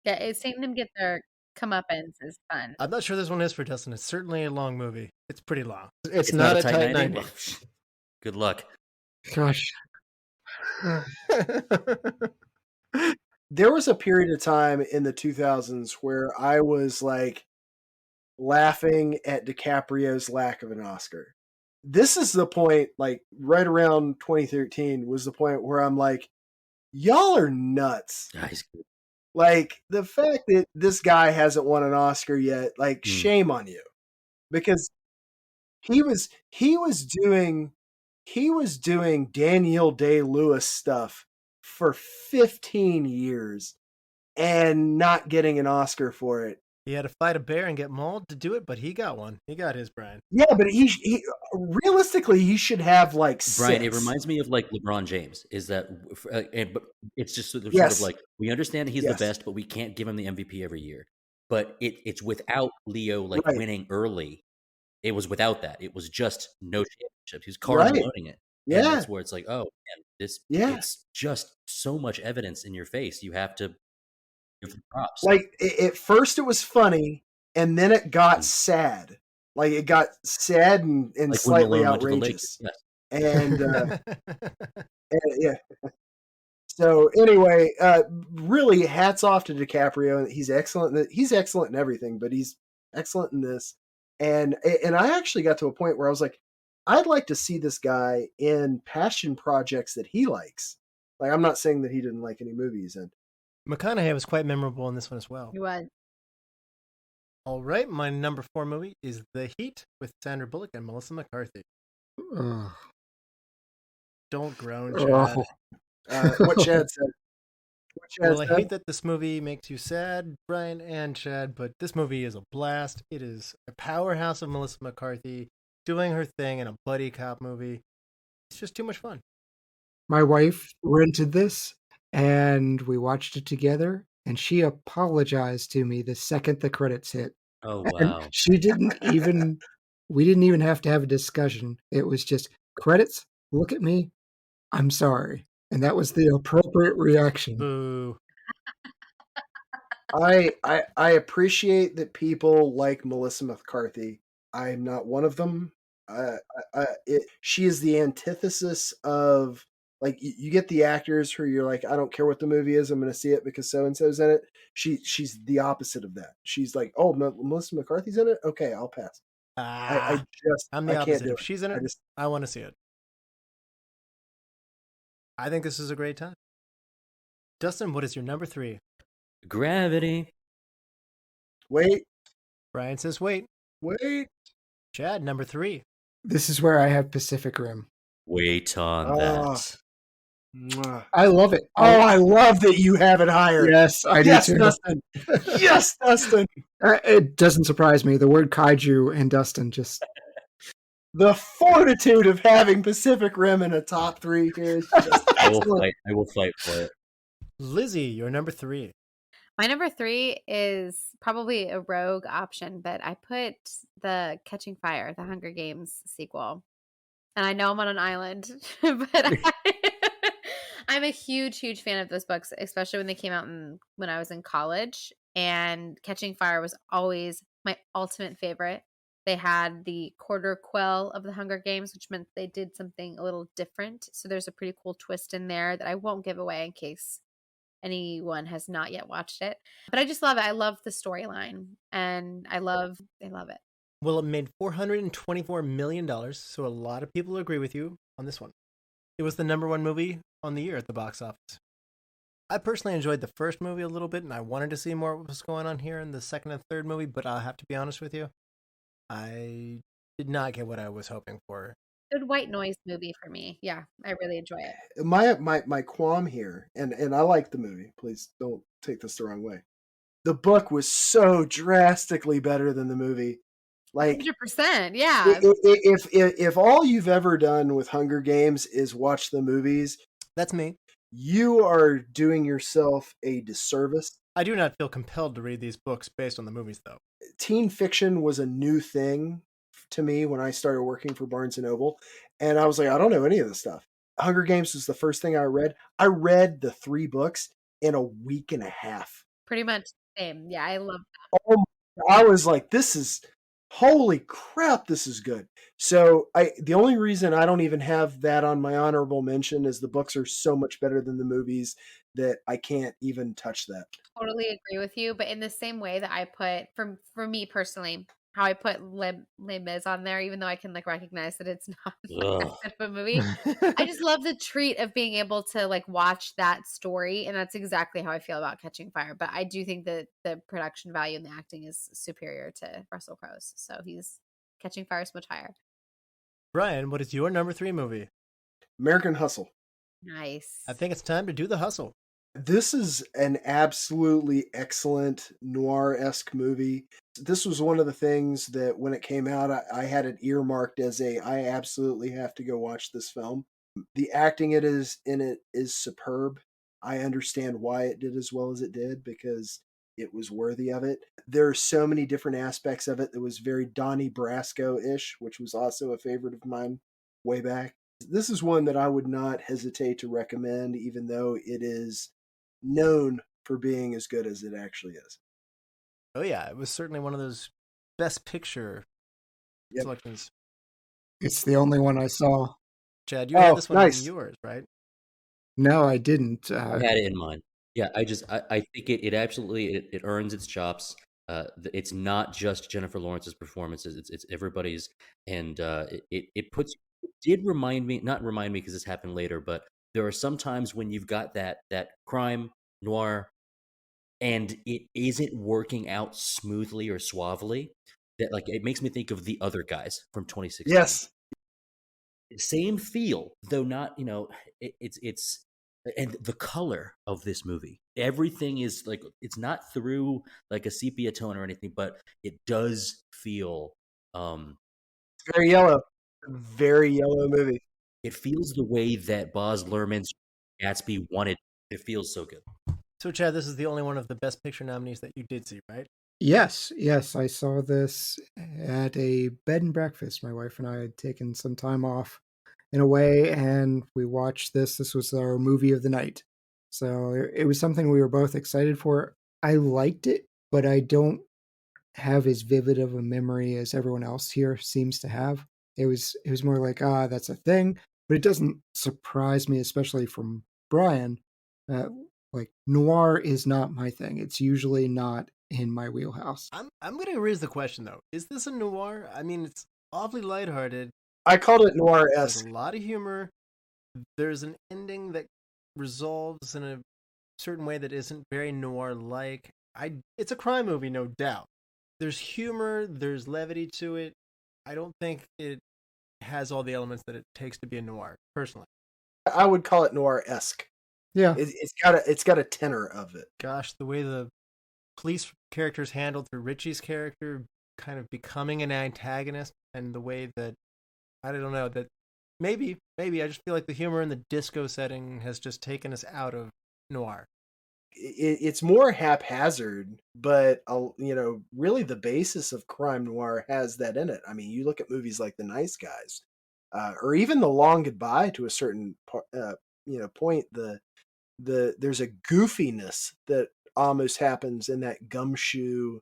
Yeah, seeing them get their comeuppance is fun. I'm not sure this one is for Dustin. It's certainly a long movie. It's pretty long. It's not a tight 90. Good luck. Gosh. There was a period of time in the 2000s where I was like laughing at DiCaprio's lack of an Oscar. This is the point, like right around 2013 was the point where I'm like, y'all are nuts. Nice. Like the fact that this guy hasn't won an Oscar yet, like shame on you. Because he was doing Daniel Day-Lewis stuff for 15 years and not getting an Oscar for it. He had to fight a bear and get mauled to do it, but he got one. He got his, Brian. Yeah, but he realistically he should have like 6. Brian, it reminds me of like LeBron James. Is that, but it's just sort of like, we understand he's the best, but we can't give him the MVP every year. But it's without Leo winning early. It was without that. It was just no championship. He was card loading it. Yeah. And that's where it's like, oh man, Yeah. it's just so much evidence in your face. You have to give them props. Like at first it was funny, and then it got sad. Like it got sad and Like when slightly Malone went to the Lakers. outrageous. Yes. And yeah. So anyway, really hats off to DiCaprio. He's excellent. He's excellent in everything, but he's excellent in this. And I actually got to a point where I was like, I'd like to see this guy in passion projects that he likes. Like, I'm not saying that he didn't like any movies, and McConaughey was quite memorable in this one as well. He was. All right, my number 4 movie is The Heat with Sandra Bullock and Melissa McCarthy. Ugh. Don't groan, Oh. Chad. what Chad said. Well, I hate that this movie makes you sad, Brian and Chad, but this movie is a blast. It is a powerhouse of Melissa McCarthy doing her thing in a buddy cop movie. It's just too much fun. My wife rented this and we watched it together, and she apologized to me the second the credits hit. Oh And wow. she didn't even, we didn't even have to have a discussion. It was just credits, look at me, I'm sorry. And that was the appropriate reaction. Boo. I appreciate that people like Melissa McCarthy. I'm not one of them. She is the antithesis of, like, you get the actors who you're like, I don't care what the movie is, I'm going to see it because so and so's in it. She's the opposite of that. She's like, oh, Melissa McCarthy's in it. Okay, I'll pass. I'm the opposite. Can't do if she's in it, I want to see it. I think this is a great time. Dustin, what is your number 3? Gravity. Wait. Brian says wait. Chad, number 3. This is where I have Pacific Rim. Wait on that. I love it. Oh, I love that you have it higher. Yes, I do too. Dustin. Yes, Dustin. It doesn't surprise me. The word kaiju and Dustin just... The fortitude of having Pacific Rim in a top 3 here is just excellent. I will fight for it. Lizzie, your number 3. My number 3 is probably a rogue option, but I put the Catching Fire, the Hunger Games sequel. And I know I'm on an island, but I'm a huge, huge fan of those books, especially when they came out when I was in college. And Catching Fire was always my ultimate favorite. They had the quarter quell of the Hunger Games, which meant they did something a little different. So there's a pretty cool twist in there that I won't give away in case anyone has not yet watched it. But I just love it. I love the storyline, and I love it. Well, it made $424 million, so a lot of people agree with you on this one. It was the number 1 movie on the year at the box office. I personally enjoyed the first movie a little bit, and I wanted to see more of what was going on here in the second and third movie, but I'll have to be honest with you. I did not get what I was hoping for. Good white noise movie for me. Yeah, I really enjoy it. My qualm here, and I like the movie. Please don't take this the wrong way. The book was so drastically better than the movie. Like 100%, yeah. If all you've ever done with Hunger Games is watch the movies, that's me. You are doing yourself a disservice. I do not feel compelled to read these books based on the movies, though. Teen fiction was a new thing to me when I started working for Barnes & Noble, and I was like, I don't know any of this stuff. Hunger Games was the first thing I read. I read the 3 books in a week and a half. Pretty much the same. Yeah, I love that. Oh, I was like, holy crap, this is good. So the only reason I don't even have that on my honorable mention is the books are so much better than the movies that I can't even touch that. Totally agree with you, but in the same way that I put, for me personally, how I put Les Mis on there, even though I can recognize that it's not that good of a movie. I just love the treat of being able to watch that story, and that's exactly how I feel about Catching Fire. But I do think that the production value and the acting is superior to Russell Crowe's, so Catching Fire is much higher. Brian, what is your number 3 movie? American Hustle. Nice. I think it's time to do the hustle. This is an absolutely excellent noir-esque movie. This was one of the things that when it came out, I had it earmarked as I absolutely have to go watch this film. The acting in it is superb. I understand why it did as well as it did because it was worthy of it. There are so many different aspects of it that was very Donnie Brasco-ish, which was also a favorite of mine way back. This is one that I would not hesitate to recommend, even though it is known for being as good as it actually is. Oh yeah, it was certainly one of those best picture Yep. selections. It's the only one I saw. Chad, you had Oh, this one in nice. yours, right? No, I didn't. I had it in mind. Yeah, I think it absolutely it earns its chops. It's not just Jennifer Lawrence's performances; it's everybody's, and it puts it did remind me, not remind me because this happened later, but there are some times when you've got that crime noir, and it isn't working out smoothly or suavely. That like it makes me think of The Other Guys from 2016. Yes. Same feel, though not, it's and the color of this movie. Everything is like it's not through like a sepia tone or anything, but it does feel It's very yellow. Very yellow movie. it feels the way that Baz Luhrmann's Gatsby wanted. It feels so good. So, Chad, this is the only one of the Best Picture nominees that you did see, right? Yes, I saw this at a bed and breakfast. My wife and I had taken some time off in a way, and we watched this. This was our movie of the night. So it was something we were both excited for. I liked it, but I don't have as vivid of a memory as everyone else here seems to have. It was more like, that's a thing, but it doesn't surprise me, especially from Brian. Uh, like noir is not my thing. It's usually not in my wheelhouse. I'm going to raise the question though: is this a noir? I mean, it's awfully lighthearted. I called it There's noir-esque. a lot of humor. There's an ending that resolves in a certain way that isn't very noir-like. It's a crime movie, no doubt. There's humor. There's levity to it. I don't think it has all the elements that it takes to be a noir, personally. I would call it noir-esque. Yeah. It's got a tenor of it. Gosh, the way the police characters handled through Richie's character kind of becoming an antagonist, and the way that I don't know that maybe I just feel like the humor in the disco setting has just taken us out of noir. It's more haphazard, but really the basis of crime noir has that in it. I mean, you look at movies like The Nice Guys, or even The Long Goodbye to a certain point. There's a goofiness that almost happens in that gumshoe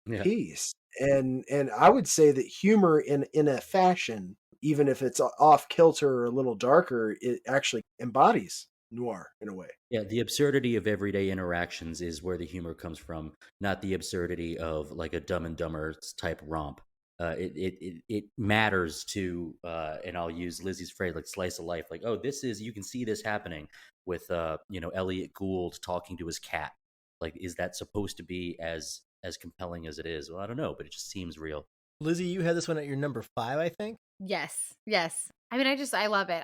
Yeah. piece, and I would say that humor in a fashion, even if it's off kilter or a little darker, it actually embodies noir in a way. Yeah, the absurdity of everyday interactions is where the humor comes from, not the absurdity of like a Dumb and Dumber type romp. It matters to, and I'll use Lizzie's phrase, like slice of life. Like, oh, this is you can see this happening with Elliot Gould talking to his cat. Like, is that supposed to be as compelling as it is? Well, I don't know, but it just seems real. Lizzie, you had this one at your number 5, I think. Yes. I mean, I love it.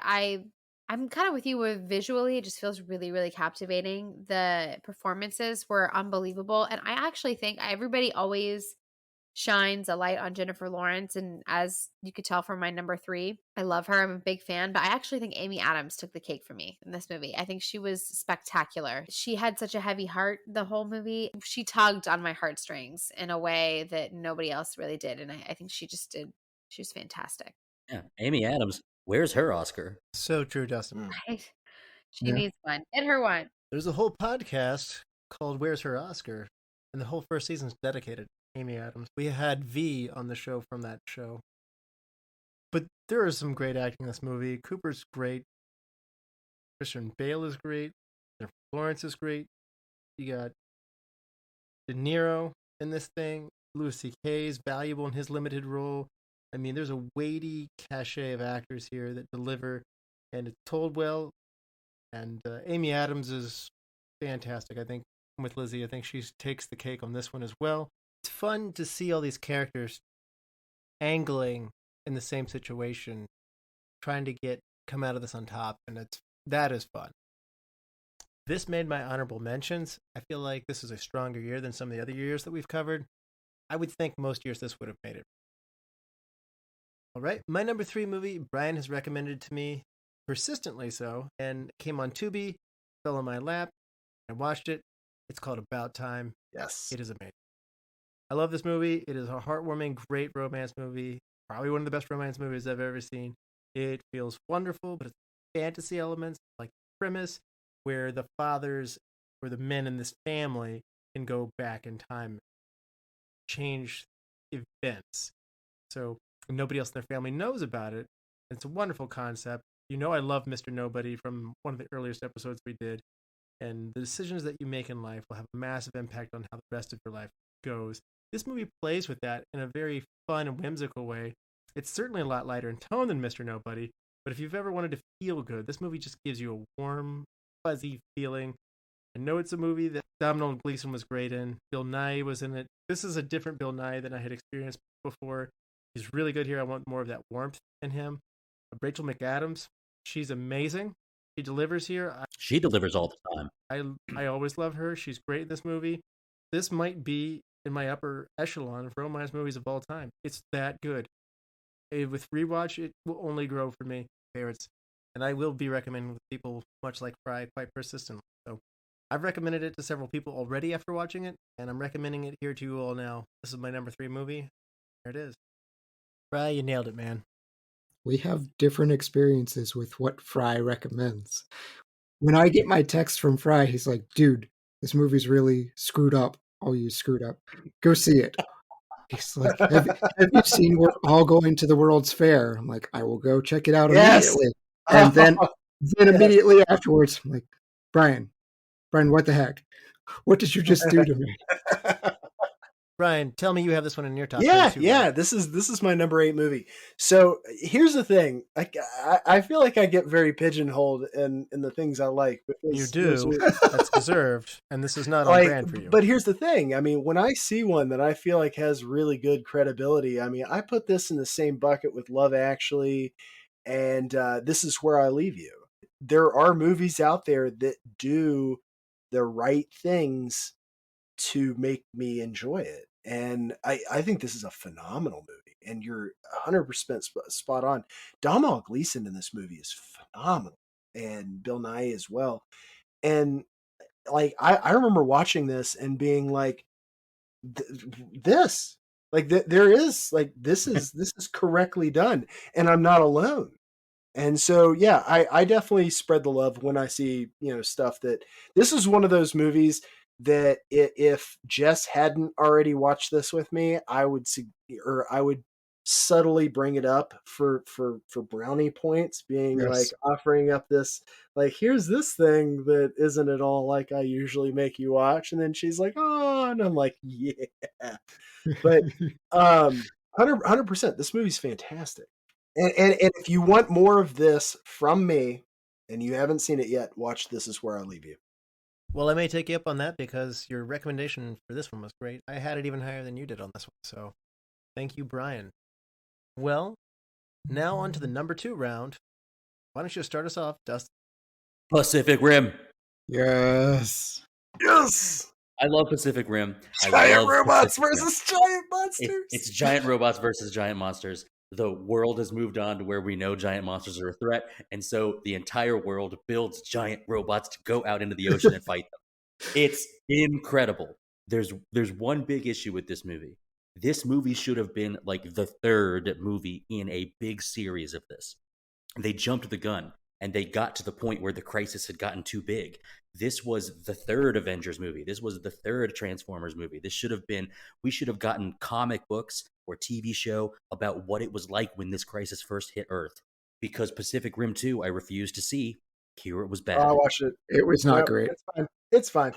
I'm kind of with you with visually. It just feels really, really captivating. The performances were unbelievable. And I actually think everybody always shines a light on Jennifer Lawrence. And as you could tell from my number 3, I love her. I'm a big fan. But I actually think Amy Adams took the cake for me in this movie. I think she was spectacular. She had such a heavy heart the whole movie. She tugged on my heartstrings in a way that nobody else really did. And I think she just did. She was fantastic. Yeah, Amy Adams, where's her Oscar? So true, Dustin. Right? She needs one. Get her one. There's a whole podcast called Where's Her Oscar? And the whole first season's dedicated to Amy Adams. We had V on the show from that show. But there is some great acting in this movie. Cooper's great. Christian Bale is great. Jennifer Lawrence is great. You got De Niro in this thing. Louis C.K. is valuable in his limited role. I mean, there's a weighty cachet of actors here that deliver, and it's told well. And Amy Adams is fantastic. I think with Lizzie, I think she takes the cake on this one as well. It's fun to see all these characters angling in the same situation, trying to come out of this on top, and that is fun. This made my honorable mentions. I feel like this is a stronger year than some of the other years that we've covered. I would think most years this would have made it. All right, my number 3 movie, Brian has recommended to me, persistently so, and came on Tubi, fell in my lap, I watched it. It's called About Time. Yes. It is amazing. I love this movie. It is a heartwarming, great romance movie. Probably one of the best romance movies I've ever seen. It feels wonderful, but it's fantasy elements, like the premise where the fathers or the men in this family can go back in time, change events. So nobody else in their family knows about it. It's a wonderful concept. You know, I love Mr. Nobody from one of the earliest episodes we did. And the decisions that you make in life will have a massive impact on how the rest of your life goes. This movie plays with that in a very fun and whimsical way. It's certainly a lot lighter in tone than Mr. Nobody, but if you've ever wanted to feel good, this movie just gives you a warm, fuzzy feeling. I know it's a movie that Domhnall Gleeson was great in. Bill Nighy was in it. This is a different Bill Nighy than I had experienced before. He's really good here. I want more of that warmth in him. Rachel McAdams, she's amazing. She delivers here. She delivers all the time. I always love her. She's great in this movie. This might be in my upper echelon for romance movies of all time. It's that good. With rewatch, it will only grow for me. Favorites. And I will be recommending people, much like Frye, quite persistently. So I've recommended it to several people already after watching it, and I'm recommending it here to you all now. This is my number 3 movie. There it is. Frye, you nailed it, man. We have different experiences with what Frye recommends. When I get my text from Frye, he's like, dude, this movie's really screwed up. I'll use screwed up. Go see it. He's like, have you seen We're All Going to the World's Fair? I'm like, I will go check it out immediately. And then immediately afterwards, I'm like, Bryan, what the heck? What did you just do to me? Bryan, tell me you have this one in your top. Yeah. This is my number 8 movie. So here's the thing. I feel like I get very pigeonholed in the things I like. You do. That's deserved. And this is not on brand for you. But here's the thing. I mean, when I see one that I feel like has really good credibility, I mean, I put this in the same bucket with Love Actually and This Is Where I Leave You. There are movies out there that do the right things to make me enjoy it. And I think this is a phenomenal movie. And you're 100% spot on. Domhnall Gleeson in this movie is phenomenal. And Bill Nighy as well. And like, I remember watching this and being like, this is correctly done. And I'm not alone. And so, yeah, I definitely spread the love when I see, stuff that this is one of those movies that if Jess hadn't already watched this with me, I would subtly bring it up for brownie points, being like offering up this, like, here's this thing that isn't at all like I usually make you watch. And then she's like, oh, and I'm like, yeah, but 100%, this movie's fantastic. And if you want more of this from me and you haven't seen it yet, watch This Is Where I Leave You. Well, I may take you up on that because your recommendation for this one was great. I had it even higher than you did on this one, so thank you, Bryan. Well, now on to the number 2 round. Why don't you start us off, Dustin? Pacific Rim. Yes. I love Pacific Rim. Giant robots versus giant monsters. It's giant robots versus giant monsters. The world has moved on to where we know giant monsters are a threat, and so the entire world builds giant robots to go out into the ocean and fight them. It's incredible. There's one big issue with this movie. This movie should have been like the 3rd movie in a big series of this. They jumped the gun, and they got to the point where the crisis had gotten too big. This was the 3rd Avengers movie. This was the 3rd Transformers movie. We should have gotten comic books or TV show about what it was like when this crisis first hit Earth. Because Pacific Rim 2, I refused to see. Here it was bad. I watched it. It was not great. It's fine.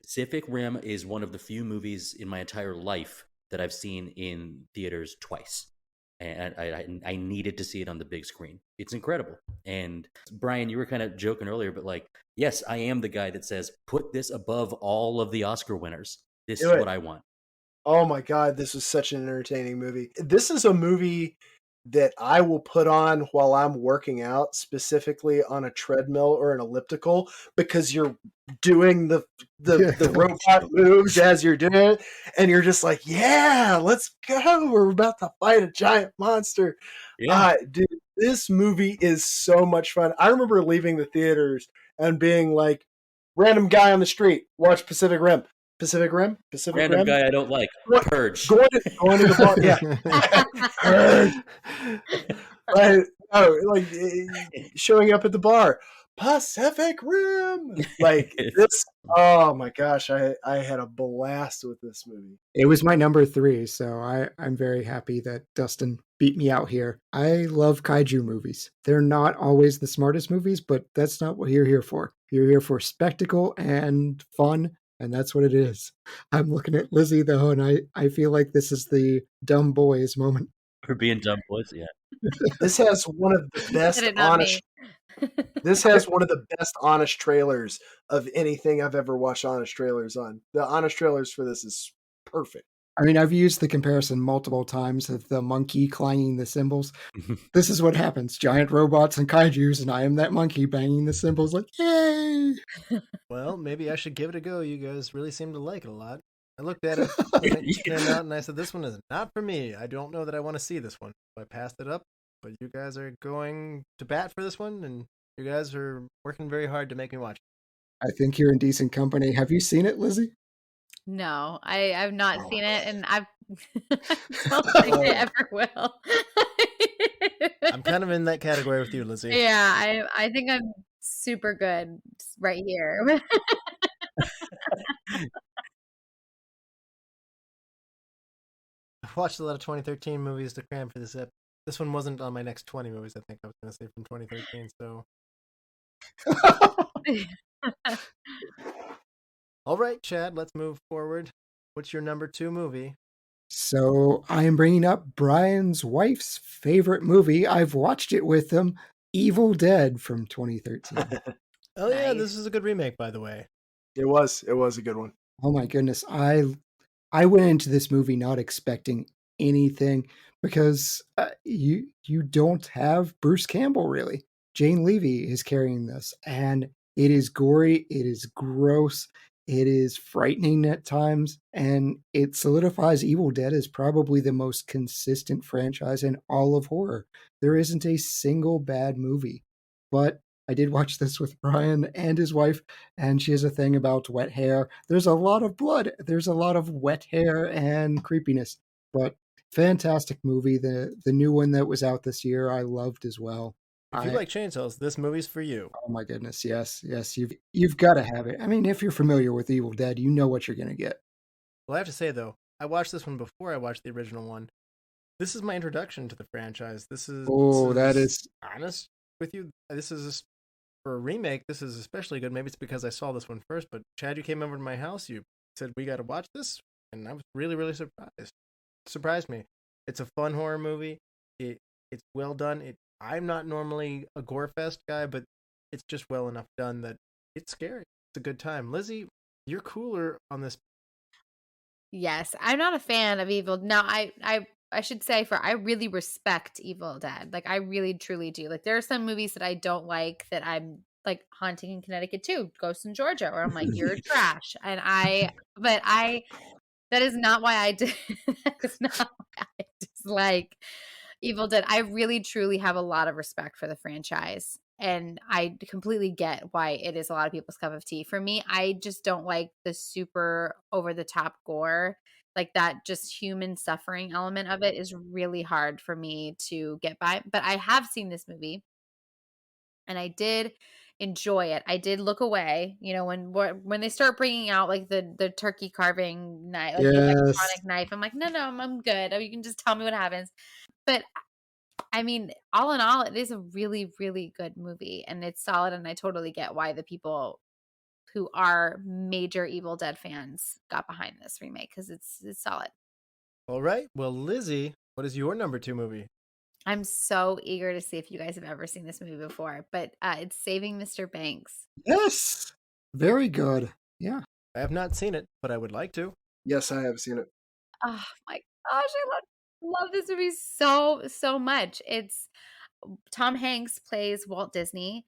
Pacific Rim is one of the few movies in my entire life that I've seen in theaters twice. And I needed to see it on the big screen. It's incredible. And Bryan, you were kind of joking earlier, but like, yes, I am the guy that says, put this above all of the Oscar winners. This is what I want. Oh my God, this was such an entertaining movie. This is a movie that I will put on while I'm working out, specifically on a treadmill or an elliptical, because you're doing the robot moves as you're doing it, and you're just like, yeah, let's go. We're about to fight a giant monster. Yeah. Dude, this movie is so much fun. I remember leaving the theaters and being like, random guy on the street, watch Pacific Rim. Random guy I don't like. Purge. Going to the bar. Yeah. Oh, like showing up at the bar, Pacific Rim. Like this. Oh my gosh, I had a blast with this movie. It was my number 3, so I'm very happy that Dustin beat me out here. I love kaiju movies. They're not always the smartest movies, but that's not what you're here for. You're here for spectacle and fun, and that's what it is. I'm looking at Lizzie, though, and I feel like this is the dumb boys moment. For being dumb boys, yeah. This has one of the best Said it, not honest. me. This has one of the best honest trailers of anything I've ever watched honest trailers on. The honest trailers for this is perfect. I mean, I've used the comparison multiple times of the monkey clanging the cymbals. This is what happens. Giant robots and kaijus, and I am that monkey banging the cymbals like, yay! Well, maybe I should give it a go. You guys really seem to like it a lot. I looked at it when it came out, and I said, this one is not for me. I don't know that I want to see this one. So I passed it up, but you guys are going to bat for this one, and you guys are working very hard to make me watch it. I think you're in decent company. Have you seen it, Lizzie? No, I've not seen it, and I don't think I ever will. I'm kind of in that category with you, Lizzie. Yeah, I think I'm super good right here. I watched a lot of 2013 movies to cram for this ep. This one wasn't on my next 20 movies, I think I was going to say, from 2013, so... All right, Chad, let's move forward. What's your number 2 movie? So I am bringing up Brian's wife's favorite movie. I've watched it with him, Evil Dead from 2013. Oh yeah, this is a good remake, by the way. It was a good one. Oh my goodness. I went into this movie not expecting anything because you don't have Bruce Campbell really. Jane Levy is carrying this, and it is gory, it is gross, it is frightening at times, and it solidifies Evil Dead as probably the most consistent franchise in all of horror. There isn't a single bad movie, but I did watch this with Brian and his wife, and she has a thing about wet hair. There's a lot of blood. There's a lot of wet hair and creepiness, but fantastic movie. The new one that was out this year, I loved as well. If you like chainsaws, this movie's for you. Oh my goodness, yes, you've got to have it. I mean, if you're familiar with Evil Dead, you know what you're gonna get. Well, I have to say though, I watched this one before I watched the original one. This is my introduction to the franchise. This is honest with you. This is for a remake. This is especially good. Maybe it's because I saw this one first. But Chad, you came over to my house. You said we got to watch this, and I was really, really surprised. It surprised me. It's a fun horror movie. It's well done. I'm not normally a gore fest guy, but it's just well enough done that it's scary. It's a good time. Lizzie, you're cooler on this. Yes, I'm not a fan of Evil. Now, I should say I really respect Evil Dead. Like, I really truly do. Like, there are some movies that I don't like that I'm like Haunting in Connecticut too, Ghosts in Georgia, where I'm like, you're trash. And that is not why I did. That is not why I dislike Evil Dead. I really truly have a lot of respect for the franchise, and I completely get why it is a lot of people's cup of tea. For me, I just don't like the super over the top gore. Like, that just human suffering element of it is really hard for me to get by. But I have seen this movie, and I did enjoy it. I did look away, when they start bringing out like the turkey carving knife, like the electronic knife. I'm like, no, I'm good. You can just tell me what happens. But I mean, all in all, it is a really, really good movie, and it's solid. And I totally get why the people who are major Evil Dead fans got behind this remake, because it's solid. All right. Well, Lizzie, what is your number 2 movie? I'm so eager to see if you guys have ever seen this movie before, but it's Saving Mr. Banks. Yes, very good. Yeah, I have not seen it, but I would like to. Yes, I have seen it. Oh my gosh, I love this movie so much. It's Tom Hanks plays Walt Disney,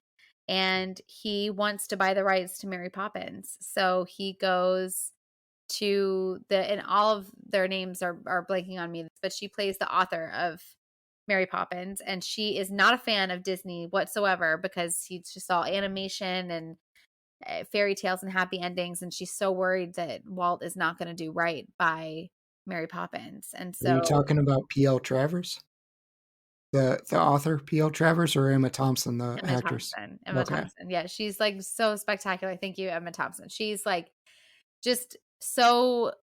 and he wants to buy the rights to Mary Poppins. So he goes to and all of their names are blanking on me, but she plays the author of Mary Poppins, and she is not a fan of Disney whatsoever because he's just all animation and fairy tales and happy endings, and she's so worried that Walt is not going to do right by Mary Poppins. And so, are you talking about P.L. Travers? The author, P.L. Travers, or Emma Thompson, the Emma actress? Thompson. Emma Okay. Thompson. Yeah, she's like so spectacular. Thank you, Emma Thompson. She's like just so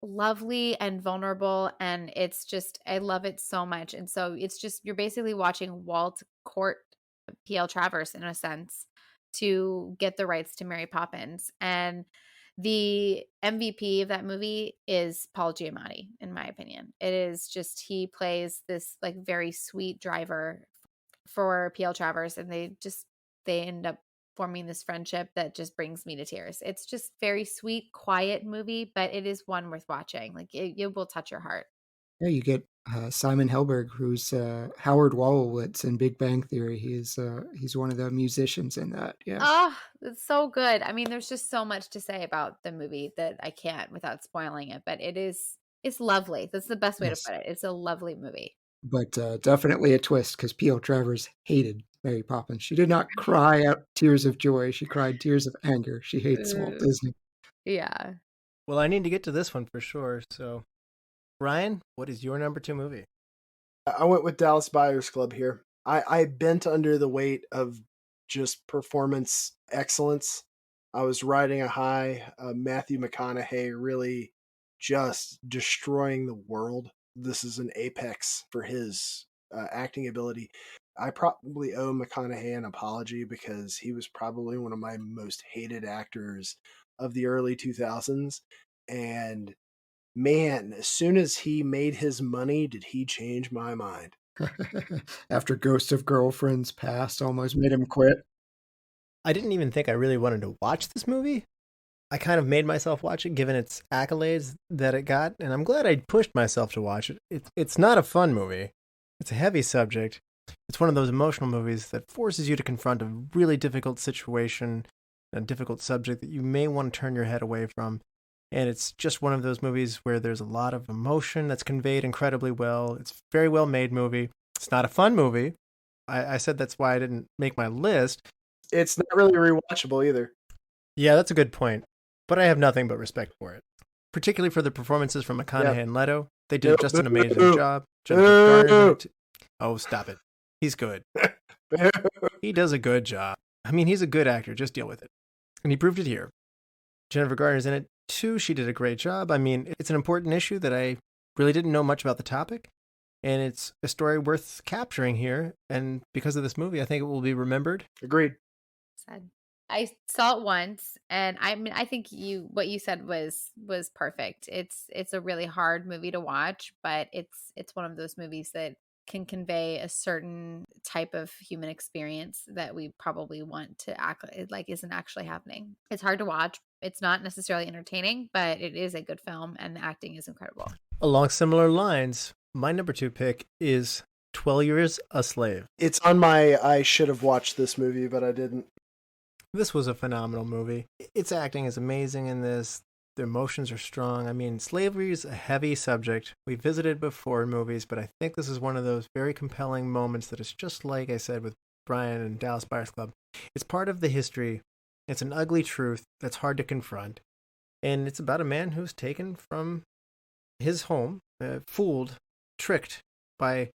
lovely and vulnerable, and it's just I love it so much. And so it's just you're basically watching Walt court P.L. Travers in a sense to get the rights to Mary Poppins. And the MVP of that movie is Paul Giamatti, in my opinion. It is just he plays this like very sweet driver for P.L. Travers, and they end up forming this friendship that just brings me to tears. It's just very sweet, quiet movie, but it is one worth watching. Like it will touch your heart. Yeah, you get Simon Helberg, who's Howard Wolowitz in Big Bang Theory. He's one of the musicians in that. Yeah. Oh, it's so good. I mean, there's just so much to say about the movie that I can't without spoiling it, but it's lovely. That's the best way to Yes. put it. It's a lovely movie. But definitely a twist because P.L. Travers hated Mary Poppins. She did not cry out tears of joy. She cried tears of anger. She hates Walt Disney. Yeah. Well, I need to get to this one for sure. So, Ryan, what is your number 2 movie? I went with Dallas Buyers Club here. I bent under the weight of just performance excellence. I was riding a high. Matthew McConaughey really just destroying the world. This is an apex for his acting ability. I probably owe McConaughey an apology because he was probably one of my most hated actors of the early 2000s. And man, as soon as he made his money, did he change my mind. After Ghost of Girlfriends passed, almost made him quit. I didn't even think I really wanted to watch this movie. I kind of made myself watch it given its accolades that it got, and I'm glad I pushed myself to watch it. It's not a fun movie. It's a heavy subject. It's one of those emotional movies that forces you to confront a really difficult situation, a difficult subject that you may want to turn your head away from. And it's just one of those movies where there's a lot of emotion that's conveyed incredibly well. It's a very well made movie. It's not a fun movie. I said that's why I didn't make my list. It's not really rewatchable either. Yeah, that's a good point. But I have nothing but respect for it. Particularly for the performances from McConaughey and Leto. They did just an amazing job. Oh, stop it. He's good. He does a good job. I mean, he's a good actor. Just deal with it. And he proved it here. Jennifer Garner's in it too. She did a great job. I mean, it's an important issue that I really didn't know much about the topic. And it's a story worth capturing here. And because of this movie, I think it will be remembered. Agreed. Said. I saw it once, and I mean, I think what you said was perfect. It's a really hard movie to watch, but it's one of those movies that can convey a certain type of human experience that we probably want to act like isn't actually happening. It's hard to watch. It's not necessarily entertaining, but it is a good film, and the acting is incredible. Along similar lines, my number 2 pick is 12 Years a Slave. It's on my I should have watched this movie, but I didn't. This was a phenomenal movie. Its acting is amazing in this. The emotions are strong. I mean, slavery is a heavy subject. We visited before in movies, but I think this is one of those very compelling moments that is just like I said with Bryan and Dallas Buyers Club. It's part of the history. It's an ugly truth that's hard to confront. And it's about a man who's taken from his home, fooled, tricked by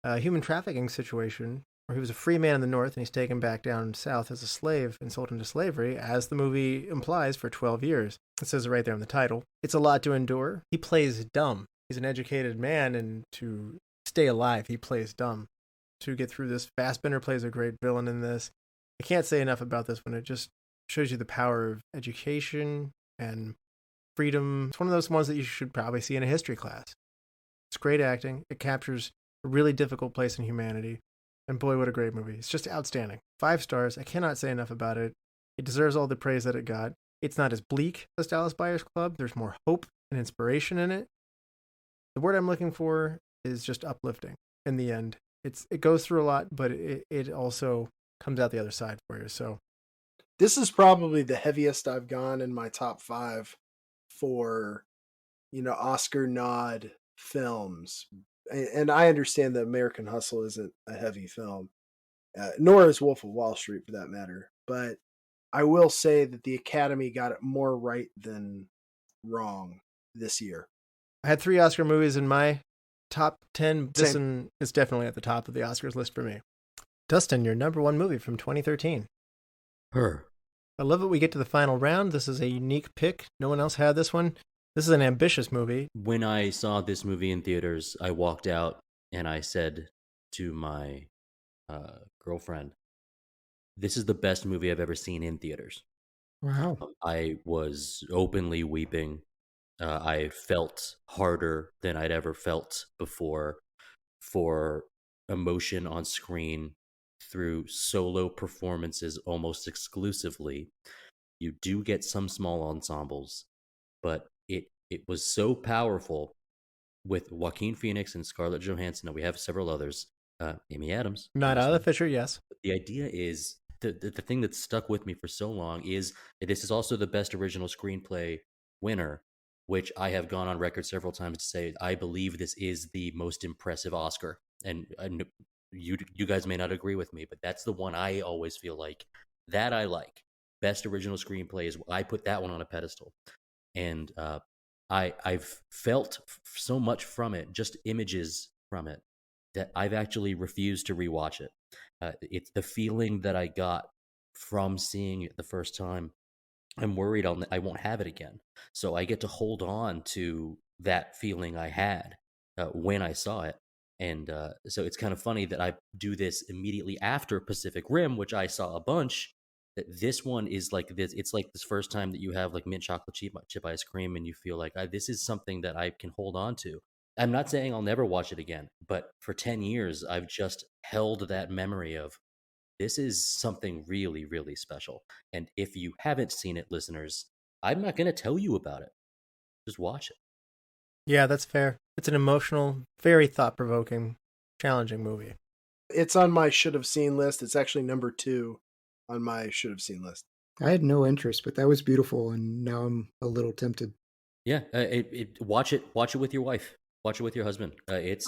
a human trafficking situation where he was a free man in the north and he's taken back down south as a slave and sold into slavery, as the movie implies, for 12 years. It says it right there in the title. It's a lot to endure. He plays dumb. He's an educated man, and to stay alive, he plays dumb. To get through this, Fassbender plays a great villain in this. I can't say enough about this one. It just shows you the power of education and freedom. It's one of those ones that you should probably see in a history class. It's great acting. It captures a really difficult place in humanity. And boy, what a great movie. It's just outstanding. 5 stars. I cannot say enough about it. It deserves all the praise that it got. It's not as bleak as Dallas Buyers Club. There's more hope and inspiration in it. The word I'm looking for is just uplifting in the end. It goes through a lot, but it also comes out the other side for you. So this is probably the heaviest I've gone in my top 5 for, Oscar nod films. And I understand that American Hustle isn't a heavy film, nor is Wolf of Wall Street for that matter. But I will say that the Academy got it more right than wrong this year. I had 3 Oscar movies in my top 10. This one is definitely at the top of the Oscars list for me. Dustin, your number one movie from 2013. Her. I love it. We get to the final round. This is a unique pick. No one else had this one. This is an ambitious movie. When I saw this movie in theaters, I walked out and I said to my girlfriend, "This is the best movie I've ever seen in theaters." Wow. I was openly weeping. I felt harder than I'd ever felt before for emotion on screen through solo performances almost exclusively. You do get some small ensembles, but it was so powerful with Joaquin Phoenix and Scarlett Johansson, and we have several others. Amy Adams. Not out of the Fisher, yes. The idea is the thing that stuck with me for so long is this is also the best original screenplay winner, which I have gone on record several times to say I believe this is the most impressive Oscar. And you guys may not agree with me, but that's the one I always feel like that I like. Best original screenplay is I put that one on a pedestal, and I've felt so much from it, just images from it, that I've actually refused to rewatch it. It's the feeling that I got from seeing it the first time. I'm worried I won't have it again. So I get to hold on to that feeling I had when I saw it. And so it's kind of funny that I do this immediately after Pacific Rim, which I saw a bunch. That this one is like this. It's like this first time that you have like mint chocolate chip ice cream, and you feel like this is something that I can hold on to. I'm not saying I'll never watch it again, but for 10 years, I've just held that memory of this is something really, really special. And if you haven't seen it, listeners, I'm not going to tell you about it. Just watch it. Yeah, that's fair. It's an emotional, very thought-provoking, challenging movie. It's on my should have seen list. It's actually number 2 on my should have seen list. I had no interest, but that was beautiful, and now I'm a little tempted. Yeah, watch it with your wife. Watch it with your husband. It's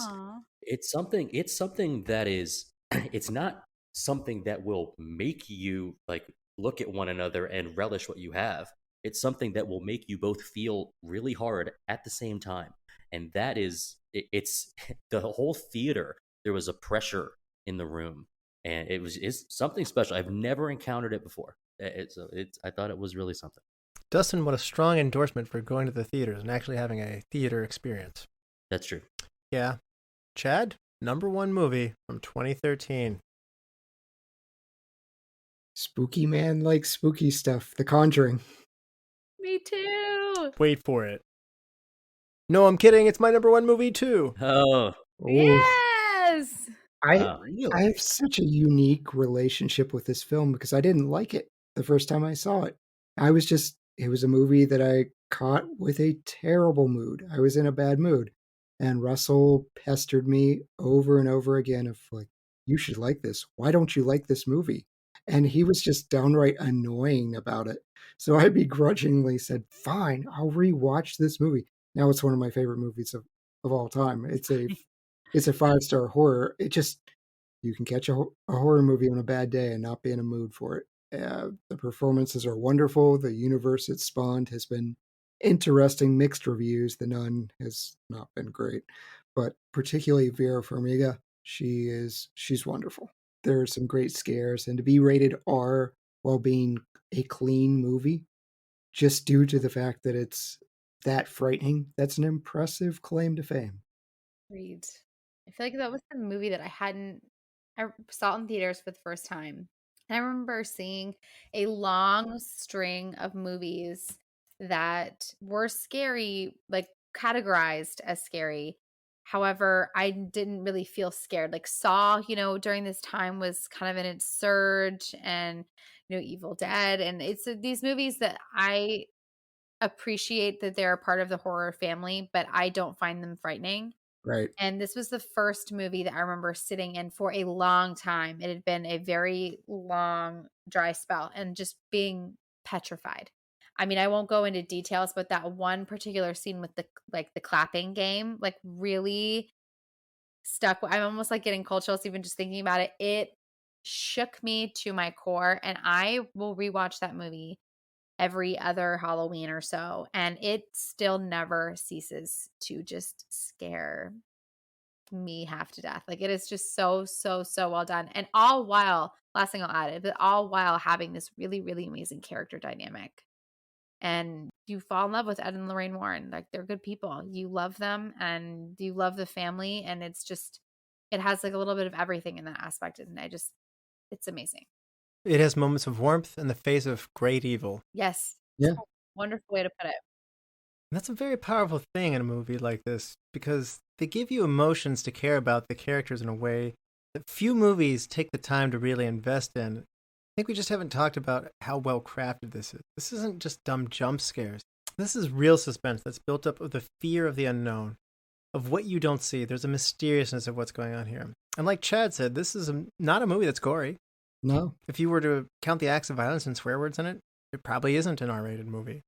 something that is it's not something that will make you like look at one another and relish what you have. It's something that will make you both feel really hard at the same time. And that is it's the whole theater. There was a pressure in the room, and it's something special. I've never encountered it before. I thought it was really something. Dustin, what a strong endorsement for going to the theaters and actually having a theater experience. That's true. Yeah. Chad, number one movie from 2013. Spooky man likes spooky stuff. The Conjuring. Me too. Wait for it. No, I'm kidding. It's my number one movie too. Oh. Yes. I Really? have such a unique relationship with this film because I didn't like it the first time I saw it. It was a movie that I caught with a terrible mood. I was in a bad mood. And Russell pestered me over and over again of like, you should like this. Why don't you like this movie? And he was just downright annoying about it. So I begrudgingly said, fine, I'll rewatch this movie. Now it's one of my favorite movies of all time. It's a 5-star horror. You can catch a horror movie on a bad day and not be in a mood for it. The performances are wonderful. The universe it spawned has been interesting. Mixed reviews. The Nun has not been great, but particularly Vera Farmiga, she's wonderful. There are some great scares, and to be rated R while being a clean movie, just due to the fact that it's that frightening, that's an impressive claim to fame. Agreed. I feel like that was the movie that I saw in theaters for the first time. And I remember seeing a long string of movies that were scary, like categorized as scary. However, I didn't really feel scared. Like Saw, during this time was kind of in its surge, and Evil Dead, and it's these movies that I appreciate that they're a part of the horror family, but I don't find them frightening. Right. And this was the first movie that I remember sitting in for a long time. It had been a very long dry spell and just being petrified. I mean, I won't go into details, but that one particular scene with the clapping game, like really stuck. I'm almost like getting cold chills even just thinking about it. It shook me to my core, and I will rewatch that movie every other Halloween or so, and it still never ceases to just scare me half to death. Like, it is just so, so, so well done. And all while, last thing I'll add, but all while having this really, really amazing character dynamic. And you fall in love with Ed and Lorraine Warren. Like, they're good people. You love them and you love the family. And it's just, it has like a little bit of everything in that aspect. And it's amazing. It has moments of warmth in the face of great evil. Yes. Yeah. Wonderful way to put it. And that's a very powerful thing in a movie like this because they give you emotions to care about the characters in a way that few movies take the time to really invest in. I think we just haven't talked about how well crafted this is. This isn't just dumb jump scares. This is real suspense that's built up of the fear of the unknown, of what you don't see. There's a mysteriousness of what's going on here. And like Chad said, this is not a movie that's gory. No. If you were to count the acts of violence and swear words in it, it probably isn't an R-rated movie.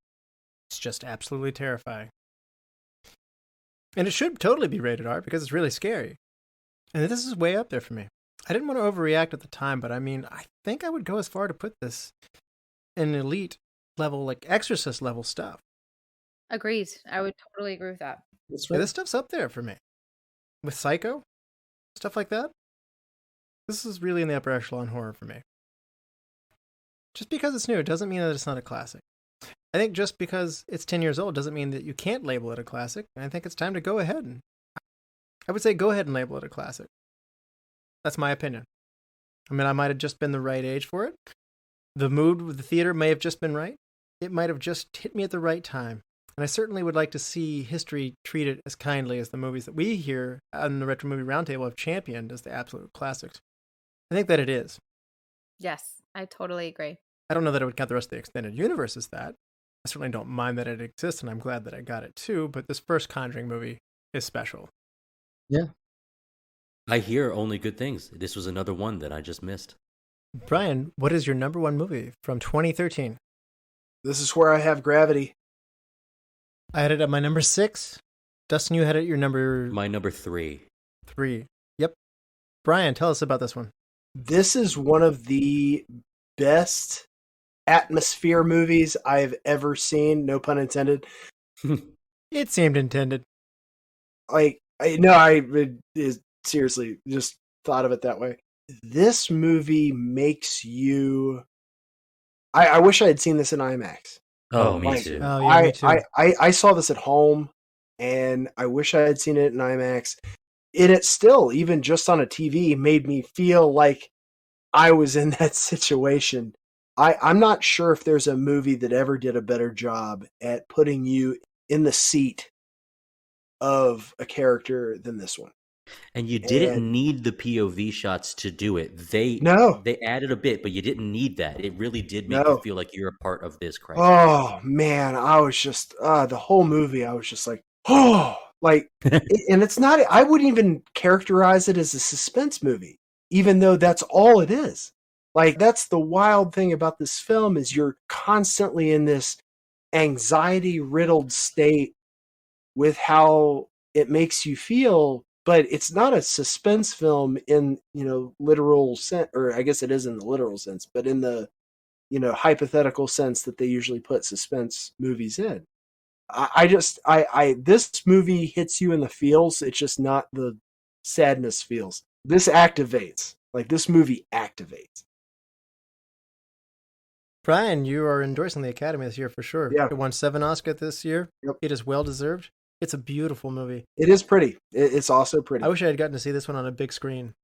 It's just absolutely terrifying. And it should totally be rated R because it's really scary. And this is way up there for me. I didn't want to overreact at the time, but I mean, I think I would go as far to put this in elite level, like Exorcist level stuff. Agreed. I would totally agree with that. That's Yeah, right. this stuff's up there for me. With Psycho, stuff like that. This is really in the upper echelon horror for me. Just because it's new, it doesn't mean that it's not a classic. I think just because it's 10 years old doesn't mean that you can't label it a classic. And I think it's time to go ahead and I would say go ahead and label it a classic. That's my opinion. I mean, I might have just been the right age for it. The mood with the theater may have just been right. It might have just hit me at the right time. And I certainly would like to see history treat it as kindly as the movies that we here on the Retro Movie Roundtable have championed as the absolute classics. I think that it is. Yes, I totally agree. I don't know that I would count the rest of the extended universe as that. I certainly don't mind that it exists, and I'm glad that I got it too, but this first Conjuring movie is special. Yeah. I hear only good things. This was another one that I just missed. Brian, what is your number one movie from 2013? This is where I have Gravity. I had it at my number 6. Dustin, you had it at your number My number 3. 3. Yep. Brian, tell us about this one. This is one of the best atmosphere movies I've ever seen. No pun intended. It seemed intended. Seriously just thought of it that way. This movie makes you. I wish I had seen this in IMAX. Oh, me Like, too. Oh, yeah, me too. I saw this at home, and I wish I had seen it in IMAX. It still, even just on a TV, made me feel like I was in that situation. I'm not sure if there's a movie that ever did a better job at putting you in the seat of a character than this one. And you didn't need the POV shots to do it. They added a bit, but you didn't need that. It really did make you feel like you're a part of this crisis. Oh man, I was just the whole movie. I was just like, oh, like, and it's not. I wouldn't even characterize it as a suspense movie, even though that's all it is. Like, that's the wild thing about this film is you're constantly in this anxiety-riddled state with how it makes you feel. But it's not a suspense film in, literal sense, or I guess it is in the literal sense, but in the, hypothetical sense that they usually put suspense movies in. This movie hits you in the feels. It's just not the sadness feels. This activates. Like, this movie activates. Brian, you are endorsing the Academy this year for sure. Yeah. It won 7 Oscars this year. Yep. It is well deserved. It's a beautiful movie. It is pretty. It's also pretty. I wish I had gotten to see this one on a big screen.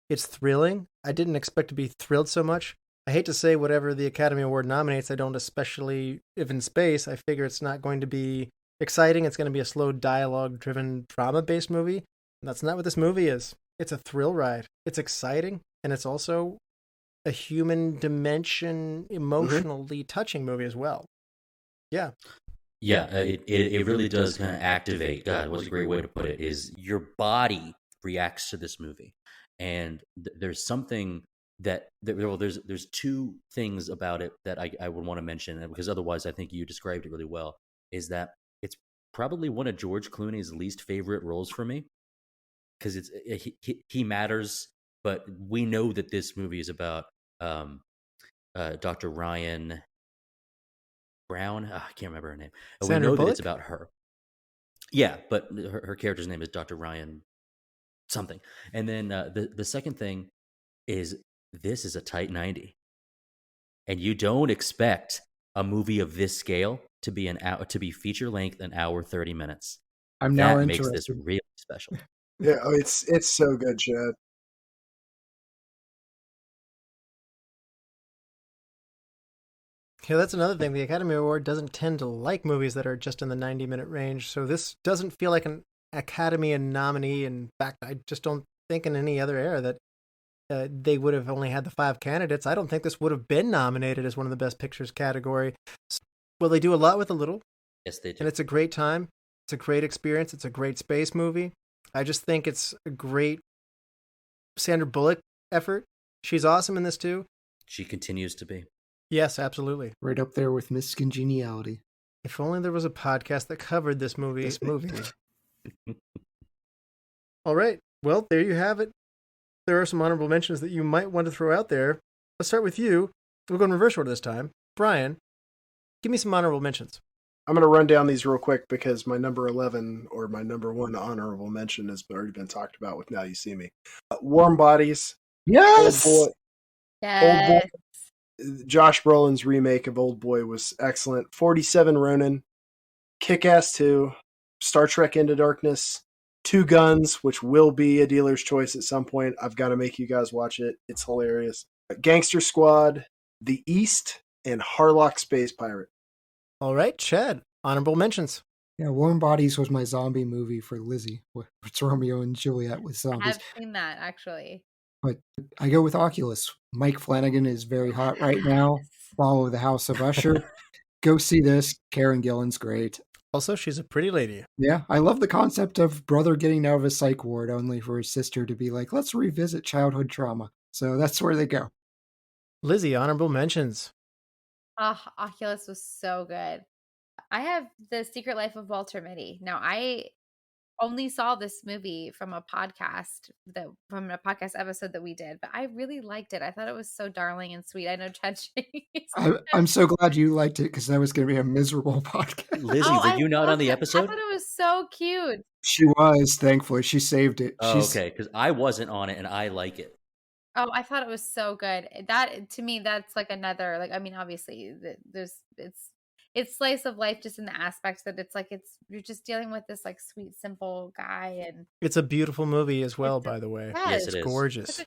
It's thrilling. I didn't expect to be thrilled so much. I hate to say whatever the Academy Award nominates, I don't, especially if in space. I figure it's not going to be exciting. It's going to be a slow dialogue-driven drama-based movie. And that's not what this movie is. It's a thrill ride. It's exciting, and it's also a human dimension, emotionally touching movie as well. Yeah. Yeah, it really does kind of activate. God, what's a great way to put it? Is your body reacts to this movie, and there's something there's 2 things about it that I would want to mention, because otherwise I think you described it really well. Is that it's probably one of George Clooney's least favorite roles for me, because he matters, but we know that this movie is about Dr. Ryan Brown. I can't remember her name. We know that it's about her. Yeah, but her character's name is Dr. Ryan something. And then the second thing is this is a tight 90. And you don't expect a movie of this scale to be to be feature length, an hour 30 minutes. I'm now That makes this interested. really special. Yeah, it's so good, Chad. Yeah, that's another thing. The Academy Award doesn't tend to like movies that are just in the 90-minute range, so this doesn't feel like an Academy nominee. In fact, I just don't think in any other era that they would have only had the 5 candidates. I don't think this would have been nominated as one of the Best Pictures category. Well, they do a lot with a little. Yes, they do. And it's a great time. It's a great experience. It's a great space movie. I just think it's a great Sandra Bullock effort. She's awesome in this too. She continues to be. Yes, absolutely. Right up there with Miss Congeniality. If only there was a podcast that covered this movie. All right. Well, there you have it. There are some honorable mentions that you might want to throw out there. Let's start with you. We'll go in reverse order this time. Bryan, give me some honorable mentions. I'm going to run down these real quick because my number 11 or my number 1 honorable mention has already been talked about with Now You See Me. Warm Bodies. Yes! Old Boy. Yes. Old Boy. Josh Brolin's remake of Old Boy was excellent. 47 Ronin. Kick-Ass 2. Star Trek Into Darkness. Two Guns, which will be a dealer's choice at some point. I've got to make you guys watch it. It's hilarious. Gangster Squad. The East. And Harlock Space Pirate. All right, Chad, honorable mentions. Yeah, Warm Bodies was my zombie movie for Lizzie. It's Romeo and Juliet with zombies. I've seen that, actually. But I go with Oculus. Mike Flanagan is very hot right now. Follow the House of Usher. Go see this. Karen Gillan's great. Also, she's a pretty lady. Yeah, I love the concept of brother getting out of a psych ward only for his sister to be like, let's revisit childhood trauma. So that's where they go. Lizzie, honorable mentions. Oculus was so good. I have The Secret Life of Walter Mitty. Now, I only saw this movie from a podcast episode that we did, but I really liked it. I thought it was so darling and sweet. I know Chad. I'm so glad you liked it because that was going to be a miserable podcast. Lizzie, were you not on the episode? I thought it was so cute. She was, thankfully. She saved it. Oh, okay, because I wasn't on it and I like it. Oh, I thought it was so good. That, to me, that's like another, like, I mean, obviously it's slice of life just in the aspects that you're just dealing with this like sweet, simple guy. And it's a beautiful movie as well, by the way. Yes, it is. Gorgeous.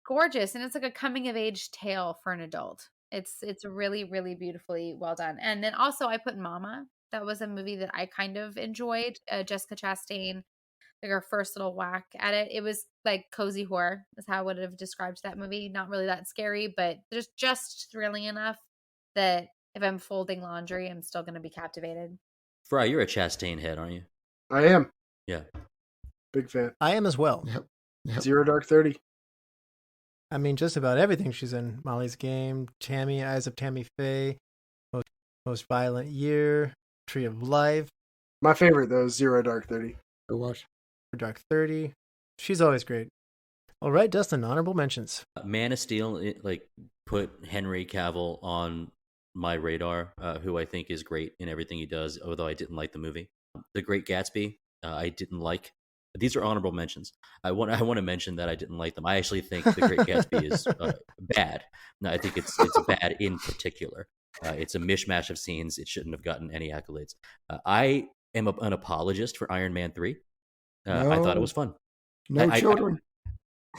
Gorgeous. And it's like a coming of age tale for an adult. It's really, really beautifully well done. And then also I put Mama. That was a movie that I kind of enjoyed. Jessica Chastain, like her first little whack at it. It was like cozy horror is how I would have described that movie. Not really that scary, but just thrilling enough that if I'm folding laundry, I'm still going to be captivated. Fry, you're a Chastain head, aren't you? I am. Yeah. Big fan. I am as well. Yep. Zero Dark 30. I mean, just about everything she's in. Molly's Game, Tammy, Eyes of Tammy Faye, Most Violent Year, Tree of Life. My favorite, though, is Zero Dark 30. Go watch. Dark 30. She's always great. All right, Dustin, honorable mentions. Man of Steel, put Henry Cavill on my radar, who I think is great in everything he does, although I didn't like the movie. The Great Gatsby, I didn't like. These are honorable mentions. I want to mention that I didn't like them. I actually think The Great Gatsby is bad. No, I think it's bad in particular. It's a mishmash of scenes. It shouldn't have gotten any accolades. I am an apologist for Iron Man 3. I thought it was fun. No children.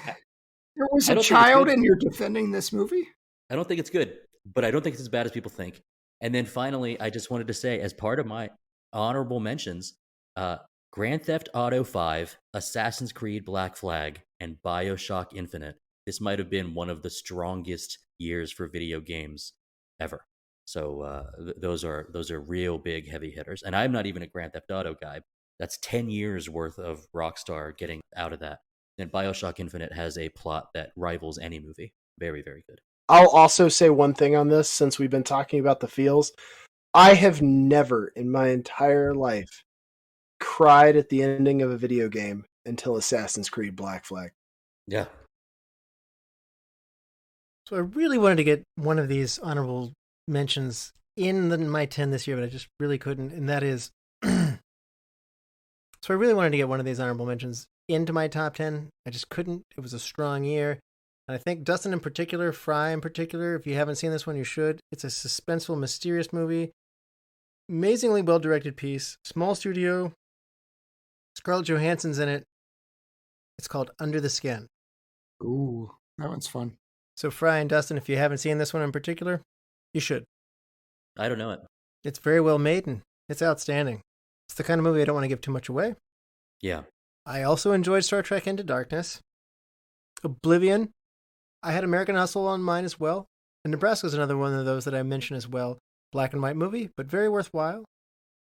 There was a child and you're defending this movie? I don't think it's good, but I don't think it's as bad as people think. And then finally, I just wanted to say, as part of my honorable mentions, Grand Theft Auto 5, Assassin's Creed Black Flag, and BioShock Infinite. This might have been one of the strongest years for video games ever. So those are real big heavy hitters. And I'm not even a Grand Theft Auto guy. That's 10 years worth of Rockstar getting out of that. And BioShock Infinite has a plot that rivals any movie. Very, very good. I'll also say one thing on this, since we've been talking about the feels. I have never in my entire life cried at the ending of a video game until Assassin's Creed Black Flag. Yeah. So I really wanted to get one of these honorable mentions in my 10 this year, but I just really couldn't. And that is, so I really wanted to get one of these honorable mentions into my top 10. I just couldn't. It was a strong year. And I think Dustin in particular, Frye in particular, if you haven't seen this one, you should. It's a suspenseful, mysterious movie. Amazingly well-directed piece. Small studio. Scarlett Johansson's in it. It's called Under the Skin. Ooh, that one's fun. So Frye and Dustin, if you haven't seen this one in particular, you should. I don't know it. It's very well made and it's outstanding. It's the kind of movie I don't want to give too much away. Yeah. I also enjoyed Star Trek Into Darkness. Oblivion. I had American Hustle on mine as well. And Nebraska's another one of those that I mentioned as well. Black and white movie, but very worthwhile.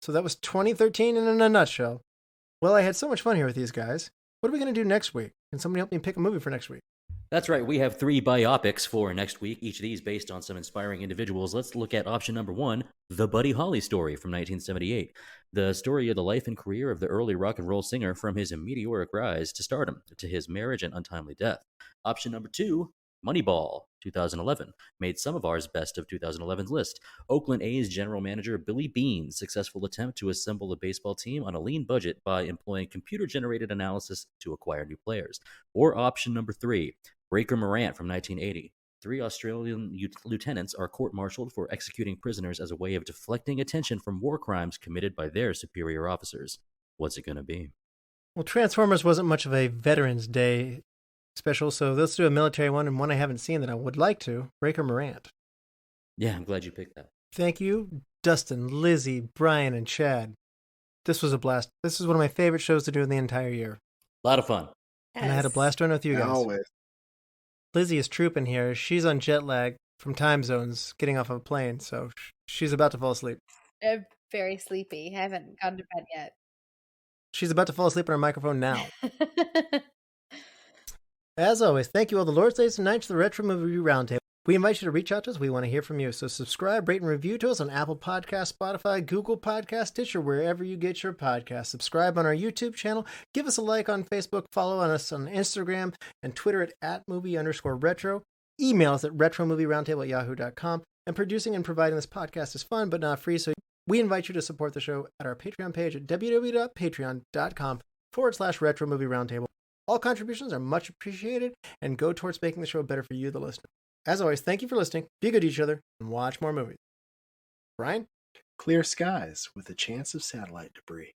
So that was 2013 in a nutshell. Well, I had so much fun here with these guys. What are we going to do next week? Can somebody help me pick a movie for next week? That's right. We have 3 biopics for next week, each of these based on some inspiring individuals. Let's look at option number 1, The Buddy Holly Story from 1978. The story of the life and career of the early rock and roll singer from his meteoric rise to stardom to his marriage and untimely death. Option number 2, Moneyball, 2011, made some of ours best of 2011's list. Oakland A's general manager Billy Beane's successful attempt to assemble a baseball team on a lean budget by employing computer-generated analysis to acquire new players. Or option number 3, Breaker Morant from 1980. 3 Australian lieutenants are court-martialed for executing prisoners as a way of deflecting attention from war crimes committed by their superior officers. What's it going to be? Well, Transformers wasn't much of a Veterans Day special, so let's do a military one, and one I haven't seen that I would like to, Breaker Morant. Yeah, I'm glad you picked that. Thank you, Dustin, Lizzie, Brian, and Chad. This was a blast. This is one of my favorite shows to do in the entire year. A lot of fun. And I had a blast doing it with you guys. Always. Lizzie is trooping here. She's on jet lag from time zones, getting off of a plane, so she's about to fall asleep. I'm very sleepy. I haven't gone to bed yet. She's about to fall asleep on her microphone now. As always, thank you all the Lord's Days and Nights to the Retro Movie Roundtable. We invite you to reach out to us. We want to hear from you. So subscribe, rate, and review to us on Apple Podcasts, Spotify, Google Podcasts, Stitcher, wherever you get your podcasts. Subscribe on our YouTube channel. Give us a like on Facebook. Follow us on Instagram and Twitter at @movie_retro. Email us at retromovieroundtable@yahoo.com. And producing and providing this podcast is fun, but not free. So we invite you to support the show at our Patreon page at www.patreon.com/Retro Movie Roundtable. All contributions are much appreciated and go towards making the show better for you, the listener. As always, thank you for listening. Be good to each other and watch more movies. Brian? Clear skies with a chance of satellite debris.